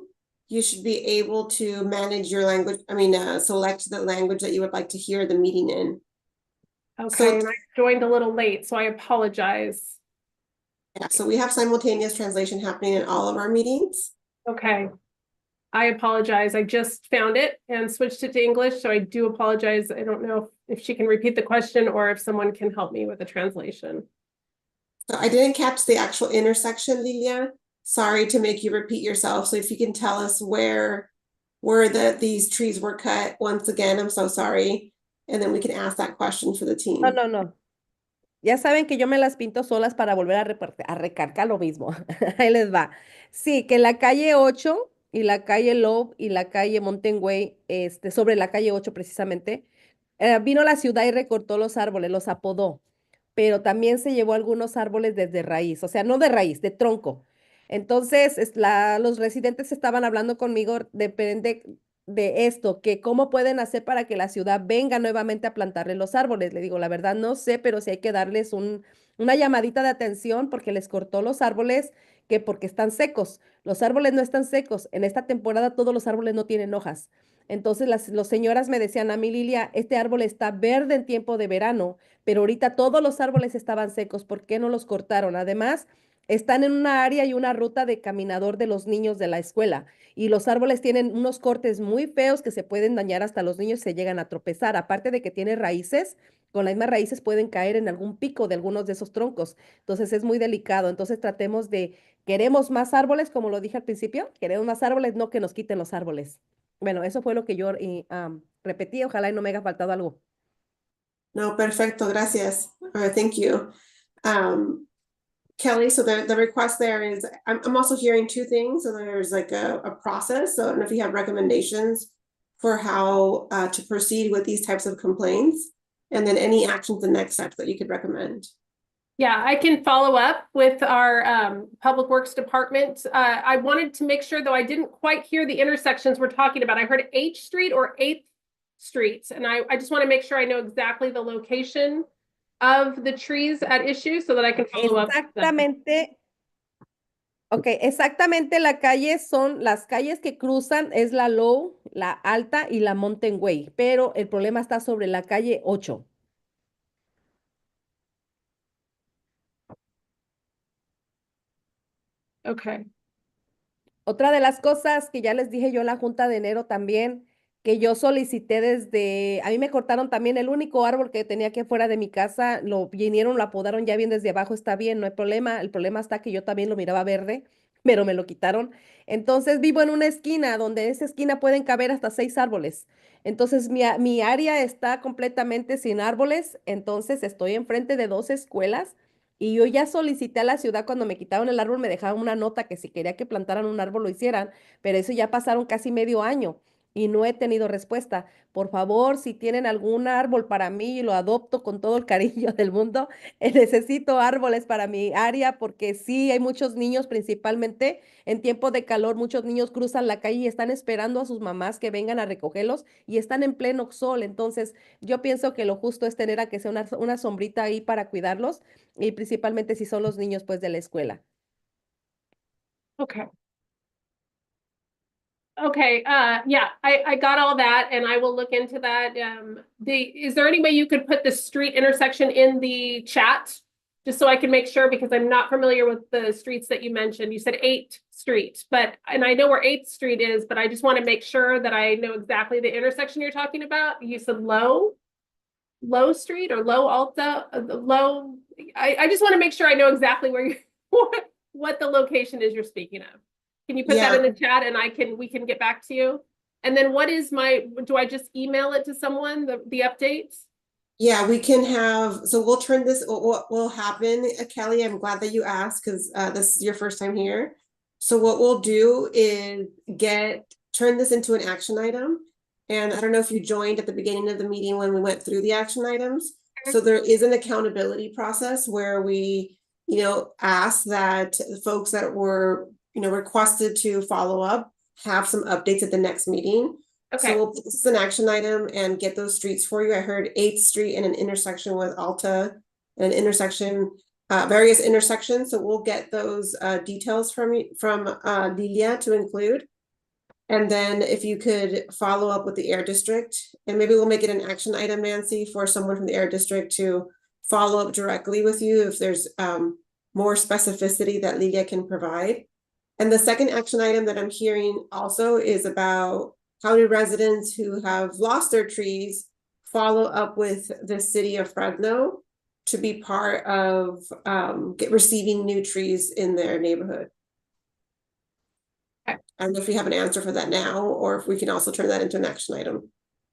you should be able to manage your language. Select the language that you would like to hear the meeting in. Okay, and I joined a little late, so I apologize. Yeah, so we have simultaneous translation happening in all of our meetings. Okay. I apologize. I just found it and switched it to English, so I do apologize. I don't know if she can repeat the question or if someone can help me with the translation. So I didn't catch the actual intersection, Lilia. Sorry to make you repeat yourself. So if you can tell us where these trees were cut once again, I'm so sorry. And then we can ask that question for the team. No. Ya saben que yo me las pinto solas para volver a recargar lo mismo. Ahí les va. Sí, que la calle 8 y la calle Love y la calle Montenway, sobre la calle 8 precisamente, vino la ciudad y recortó los árboles, los apodó, pero también se llevó algunos árboles desde raíz, o sea, no de raíz, de tronco. Entonces, los residentes estaban hablando conmigo, depende de esto, que cómo pueden hacer para que la ciudad venga nuevamente a plantarle los árboles. Le digo, la verdad no sé, pero sí hay que darles una llamadita de atención porque les cortó los árboles, que porque están secos. Los árboles no están secos. En esta temporada todos los árboles no tienen hojas. Entonces las señoras me decían a mí, Lilia, este árbol está verde en tiempo de verano, pero ahorita todos los árboles estaban secos. ¿Por qué no los cortaron? Además, están en una área y una ruta de caminador de los niños de la escuela y los árboles tienen unos cortes muy feos que se pueden dañar hasta los niños se llegan a tropezar. Aparte de que tiene raíces, con las mismas raíces pueden caer en algún pico de algunos de esos troncos. Entonces es muy delicado. Entonces tratemos queremos más árboles, como lo dije al principio, queremos más árboles, no que nos quiten los árboles. Bueno, eso fue lo que yo repetí. Ojalá y no me haya faltado algo. No, perfecto, gracias. All right, thank you. Kelly, so the request there is, I'm also hearing two things. So there's like a process. So I don't know if you have recommendations for how to proceed with these types of complaints, and then any actions and next steps that you could recommend. Yeah, I can follow up with our Public Works Department. I wanted to make sure, though, I didn't quite hear the intersections we're talking about. I heard H Street or 8th Street, and I just want to make sure I know exactly the location of the trees at issue so that I can follow up. Exactamente. Ok, exactamente la calle son las calles que cruzan, es la Low, la Alta y la Mountain Way, pero el problema está sobre la calle 8. Okay. Otra de las cosas que ya les dije yo en la Junta de Enero también, que yo solicité a mí me cortaron también el único árbol que tenía aquí fuera de mi casa, lo vinieron, lo apodaron ya bien desde abajo, está bien, no hay problema, el problema está que yo también lo miraba verde, pero me lo quitaron. Entonces vivo en una esquina donde en esa esquina pueden caber hasta 6 árboles. Entonces mi área está completamente sin árboles, entonces estoy enfrente de 2 escuelas. Y yo ya solicité a la ciudad cuando me quitaron el árbol, me dejaron una nota que si quería que plantaran un árbol lo hicieran, pero eso ya pasaron casi medio año y no he tenido respuesta. Por favor, si tienen algún árbol para mí, lo adopto con todo el cariño del mundo. Necesito árboles para mi área porque sí, hay muchos niños, principalmente en tiempo de calor, muchos niños cruzan la calle y están esperando a sus mamás que vengan a recogerlos y están en pleno sol. Entonces, yo pienso que lo justo es tener a que sea una sombrita ahí para cuidarlos y principalmente si son los niños pues de la escuela. Okay. Okay, yeah, I got all that and I will look into that. Is there any way you could put the street intersection in the chat? Just so I can make sure, because I'm not familiar with the streets that you mentioned. You said 8th Street, and I know where 8th Street is, but I just want to make sure that I know exactly the intersection you're talking about. You said Low Street or Low Alta, Low. I just want to make sure I know exactly where you what the location is you're speaking of. Can you put that Yeah. in the chat and we can get back to you? And then do I just email it to someone, the updates? Yeah, we can have, so we'll turn this, what will happen, Kelly, I'm glad that you asked because this is your first time here. So what we'll do is turn this into an action item. And I don't know if you joined at the beginning of the meeting when we went through the action items. So there is an accountability process where we, ask that the folks that were, requested to follow up have some updates at the next meeting. Okay. So we'll put this as an action item and get those streets for you. I heard 8th Street and an intersection with Alta and an intersection, various intersections. So we'll get those details from Lilia to include. And then if you could follow up with the Air District, and maybe we'll make it an action item, Nancy, for someone from the Air District to follow up directly with you if there's more specificity that Lilia can provide. And the second action item that I'm hearing also is about how do residents who have lost their trees follow up with the city of Fresno to be part of receiving new trees in their neighborhood. Okay. I don't know if we have an answer for that now, or if we can also turn that into an action item.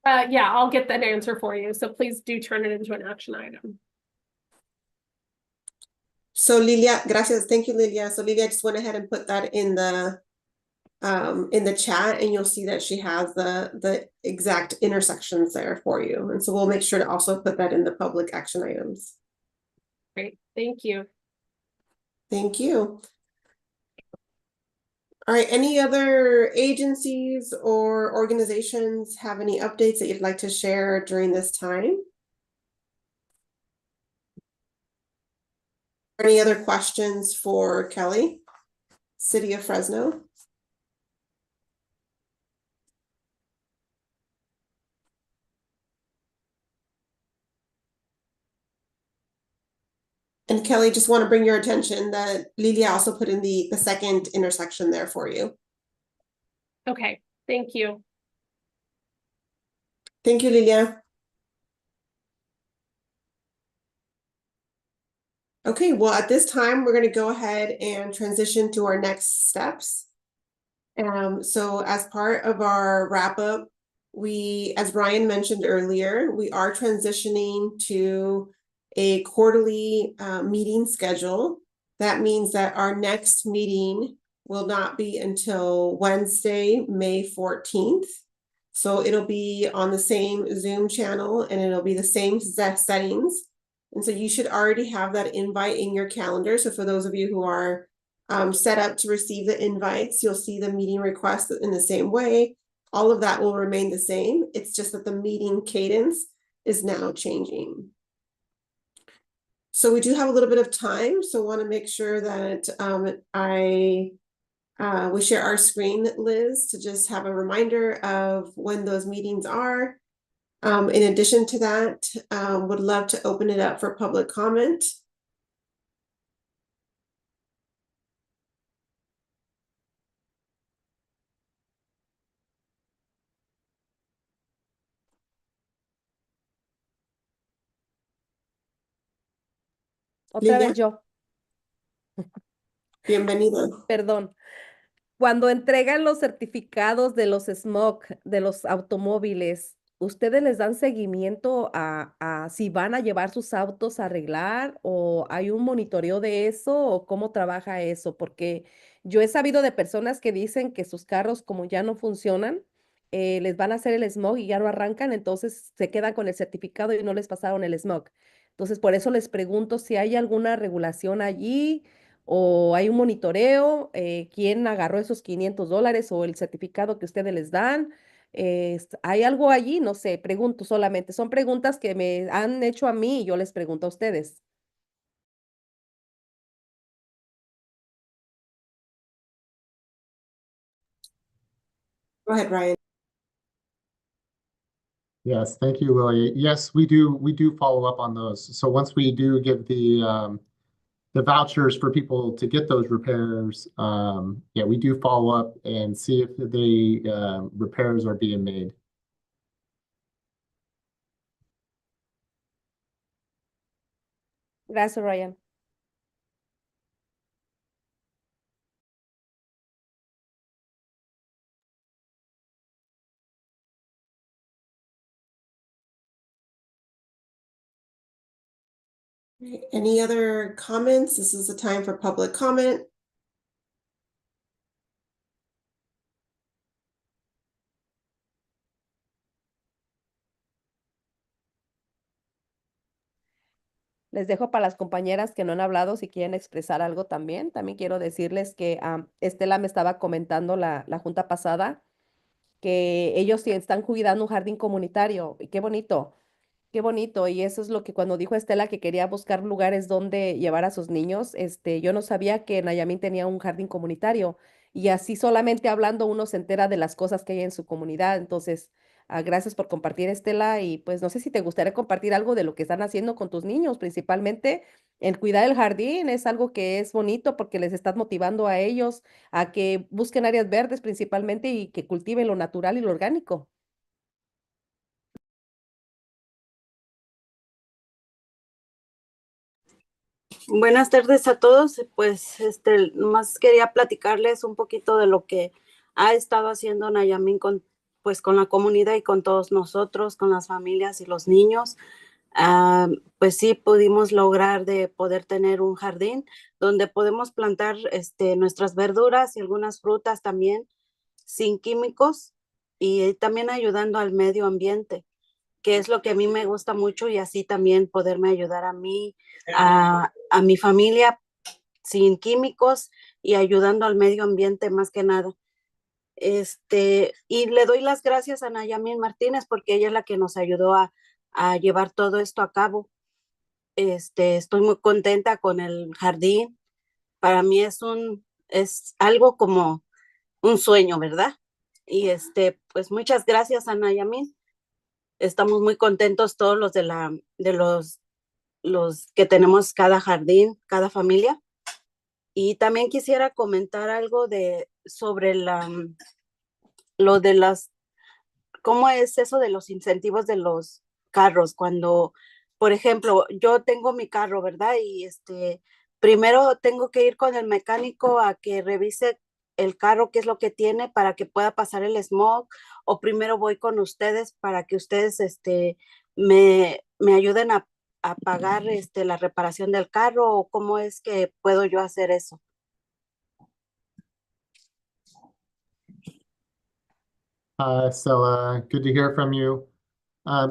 Yeah, I'll get that answer for you. So please do turn it into an action item. So Lilia, gracias. Thank you, Lilia. So Lilia just went ahead and put that in the chat, and you'll see that she has the exact intersections there for you. And so we'll make sure to also put that in the public action items. Great, thank you. Thank you. All right, any other agencies or organizations have any updates that you'd like to share during this time? Any other questions for Kelly, City of Fresno? And Kelly, just want to bring your attention that Lilia also put in the second intersection there for you. Okay, thank you. Thank you, Lilia. Okay, well, at this time, we're going to go ahead and transition to our next steps. So as part of our wrap up, as Ryan mentioned earlier, we are transitioning to a quarterly meeting schedule. That means that our next meeting will not be until Wednesday, May 14th. So it'll be on the same Zoom channel and it'll be the same settings. And so you should already have that invite in your calendar. So for those of you who are set up to receive the invites, you'll see the meeting request in the same way. All of that will remain the same. It's just that the meeting cadence is now changing. So we do have a little bit of time. So I want to make sure that we share our screen, Liz, to just have a reminder of when those meetings are. In addition to that, would love to open it up for public comment. Otra Lilia, vez yo. bienvenida. Perdón. Cuando entregan los certificados de los smog, de los automóviles, ¿ustedes les dan seguimiento a si van a llevar sus autos a arreglar o hay un monitoreo de eso o cómo trabaja eso? Porque yo he sabido de personas que dicen que sus carros como ya no funcionan, les van a hacer el smog y ya no arrancan, entonces se quedan con el certificado y no les pasaron el smog. Entonces, por eso les pregunto si hay alguna regulación allí o hay un monitoreo, quién agarró esos $500 o el certificado que ustedes les dan. ¿Hay algo allí? No sé, pregunto solamente. Son preguntas que me han hecho a mí y yo les pregunto a ustedes. Go ahead, Ryan. Yes, thank you, Lily. Yes, we do follow up on those. So once we do give the vouchers for people to get those repairs, yeah, we do follow up and see if the repairs are being made. Gracias, Ryan. Any other comments? This is the time for public comment. Les dejo para las compañeras que no han hablado si quieren expresar algo también. También quiero decirles que Estela me estaba comentando la junta pasada que ellos sí están cuidando un jardín comunitario. Y qué bonito. Qué bonito, y eso es lo que cuando dijo Estela que quería buscar lugares donde llevar a sus niños, yo no sabía que Nayamín tenía un jardín comunitario y así solamente hablando uno se entera de las cosas que hay en su comunidad. Entonces, gracias por compartir, Estela, y pues no sé si te gustaría compartir algo de lo que están haciendo con tus niños, principalmente el cuidar el jardín es algo que es bonito porque les estás motivando a ellos a que busquen áreas verdes principalmente y que cultiven lo natural y lo orgánico. Buenas tardes a todos. Pues nomás quería platicarles un poquito de lo que ha estado haciendo Nayamín con la comunidad y con todos nosotros, con las familias y los niños. Pues sí pudimos lograr de poder tener un jardín donde podemos plantar nuestras verduras y algunas frutas también sin químicos y también ayudando al medio ambiente, que es lo que a mí me gusta mucho, y así también poderme ayudar a mí, a mi familia sin químicos y ayudando al medio ambiente más que nada. Y le doy las gracias a Nayamín Martínez porque ella es la que nos ayudó a llevar todo esto a cabo. Estoy muy contenta con el jardín. Para mí es algo como un sueño, ¿verdad? Y pues muchas gracias a Nayamín. Estamos muy contentos todos los de los que tenemos cada jardín, cada familia. Y también quisiera comentar algo sobre lo de cómo es eso de los incentivos de los carros. Cuando, por ejemplo, yo tengo mi carro, ¿verdad? Y primero tengo que ir con el mecánico a que revise el carro, qué es lo que tiene para que pueda pasar el smog, o primero voy con ustedes para que ustedes me ayuden a pagar la reparación del carro, o cómo es que puedo yo hacer eso. So good to hear from you.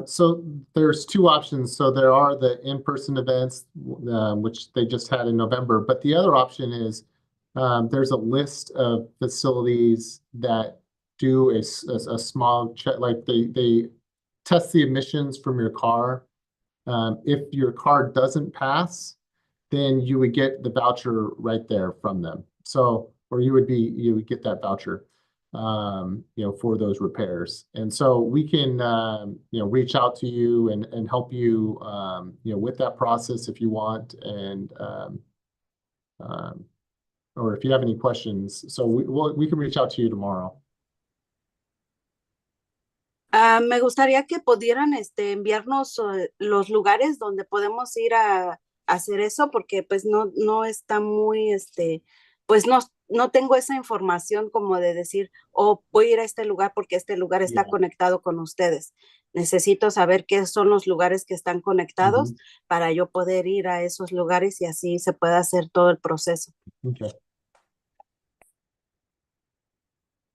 So there's two options. So there are the in-person events, which they just had in November, but the other option is there's a list of facilities that do a small check, like they test the emissions from your car. If your car doesn't pass, then you would get the voucher right there from them. So, or you would get that voucher, for those repairs. And so we can, reach out to you and help you, with that process if you want, and or if you have any questions. So we can reach out to you tomorrow. Me gustaría que pudieran enviarnos los lugares donde podemos ir a hacer eso, porque pues no está muy, pues no tengo esa información como de decir, voy a ir a este lugar porque este lugar está conectado con ustedes. Necesito saber qué son los lugares que están conectados para yo poder ir a esos lugares y así se pueda hacer todo el proceso. Okay.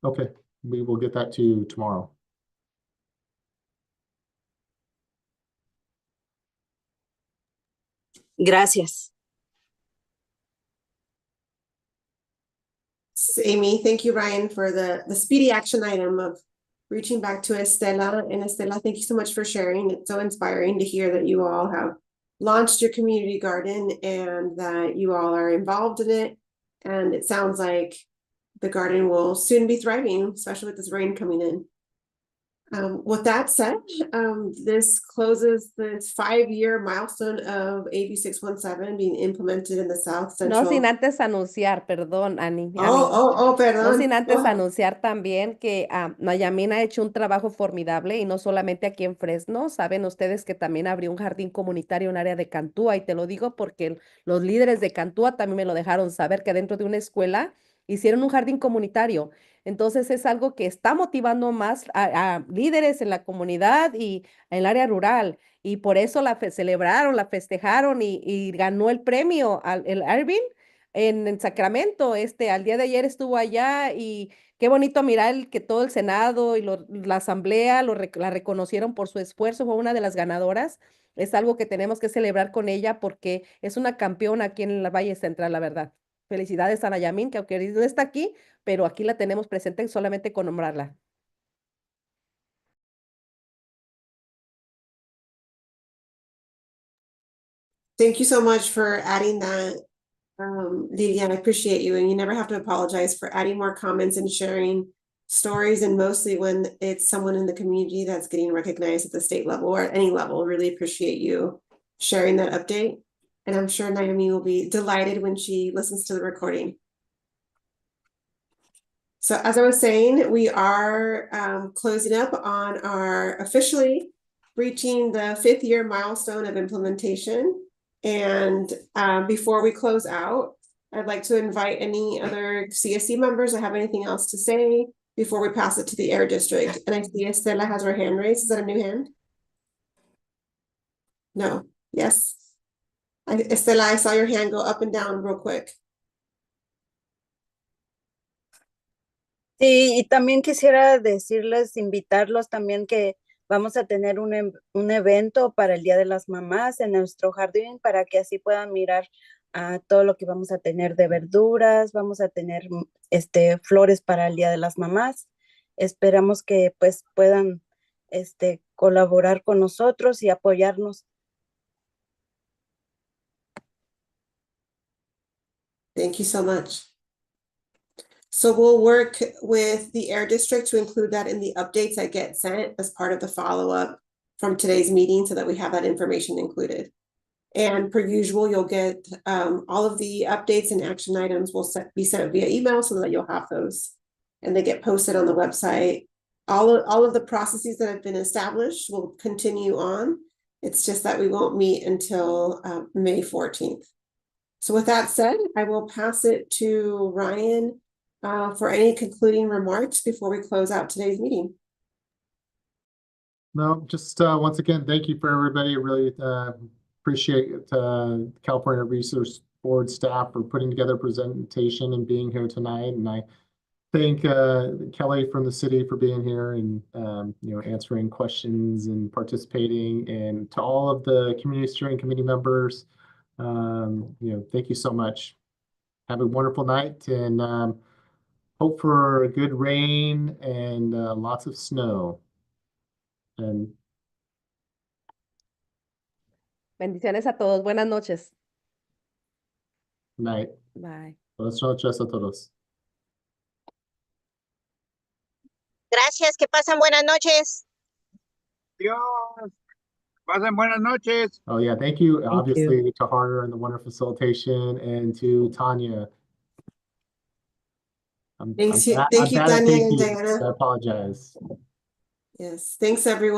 Okay, we will get that to you tomorrow. Gracias. Amy, thank you, Ryan, for the speedy action item of reaching back to Estela. And Estela, thank you so much for sharing. It's so inspiring to hear that you all have launched your community garden and that you all are involved in it. And it sounds like the garden will soon be thriving, especially with this rain coming in. With that said, this closes this 5-year milestone of AB 617 being implemented in the South Central. No sin antes anunciar, perdón, Ani. Perdón. No sin antes anunciar también que Nayamín ha hecho un trabajo formidable y no solamente aquí en Fresno. Saben ustedes que también abrió un jardín comunitario en área de Cantúa, y te lo digo porque los líderes de Cantúa también me lo dejaron saber, que dentro de una escuela hicieron un jardín comunitario. Entonces es algo que está motivando más a líderes en la comunidad y en el área rural. y por eso celebraron, la festejaron y ganó el premio el Irving en Sacramento. Al día de ayer estuvo allá y qué bonito mirar que todo el Senado y la Asamblea la reconocieron por su esfuerzo, fue una de las ganadoras. Es algo que tenemos que celebrar con ella porque es una campeona aquí en el Valle Central, la verdad. Felicidades a Nayamin, que aunque no está aquí, pero aquí la tenemos presente solamente con nombrarla. Thank you so much for adding that, Lidia. I appreciate you, and you never have to apologize for adding more comments and sharing stories, and mostly when it's someone in the community that's getting recognized at the state level or at any level. Really appreciate you sharing that update, and I'm sure Naomi will be delighted when she listens to the recording. So as I was saying, we are closing up on our officially reaching the 5th year milestone of implementation. And before we close out, I'd like to invite any other CSC members that have anything else to say before we pass it to the Air District. And I see Estela has her hand raised. Is that a new hand? No. Yes. Estela, I saw your hand go up and down real quick. Sí, y también quisiera decirles, invitarlos también que vamos a tener un evento para el Día de las Mamás en nuestro jardín para que así puedan mirar todo lo que vamos a tener de verduras, vamos a tener flores para el Día de las Mamás. Esperamos que pues puedan colaborar con nosotros y apoyarnos. Thank you so much. So we'll work with the Air District to include that in the updates that get sent as part of the follow-up from today's meeting so that we have that information included. And per usual, you'll get all of the updates and action items will be sent via email so that you'll have those. And they get posted on the website. All of the processes that have been established will continue on. It's just that we won't meet until May 14th. So with that said, I will pass it to Ryan for any concluding remarks before we close out today's meeting. No, just once again, thank you for everybody. Really appreciate California Resource Board staff for putting together a presentation and being here tonight. And I thank Kelly from the city for being here and answering questions and participating. And to all of the community steering committee members, thank you so much. Have a wonderful night and hope for good rain and lots of snow. And Bendiciones a todos. Buenas noches. night. Bye. Buenas noches a todos. Gracias, que pasen buenas noches. Dios. Pasen buenas noches. Oh yeah, thank you. Obviously to Harder and the wonderful facilitation and to Tanya. Thank you, Tanya and Diana. I apologize. Yes, thanks everyone.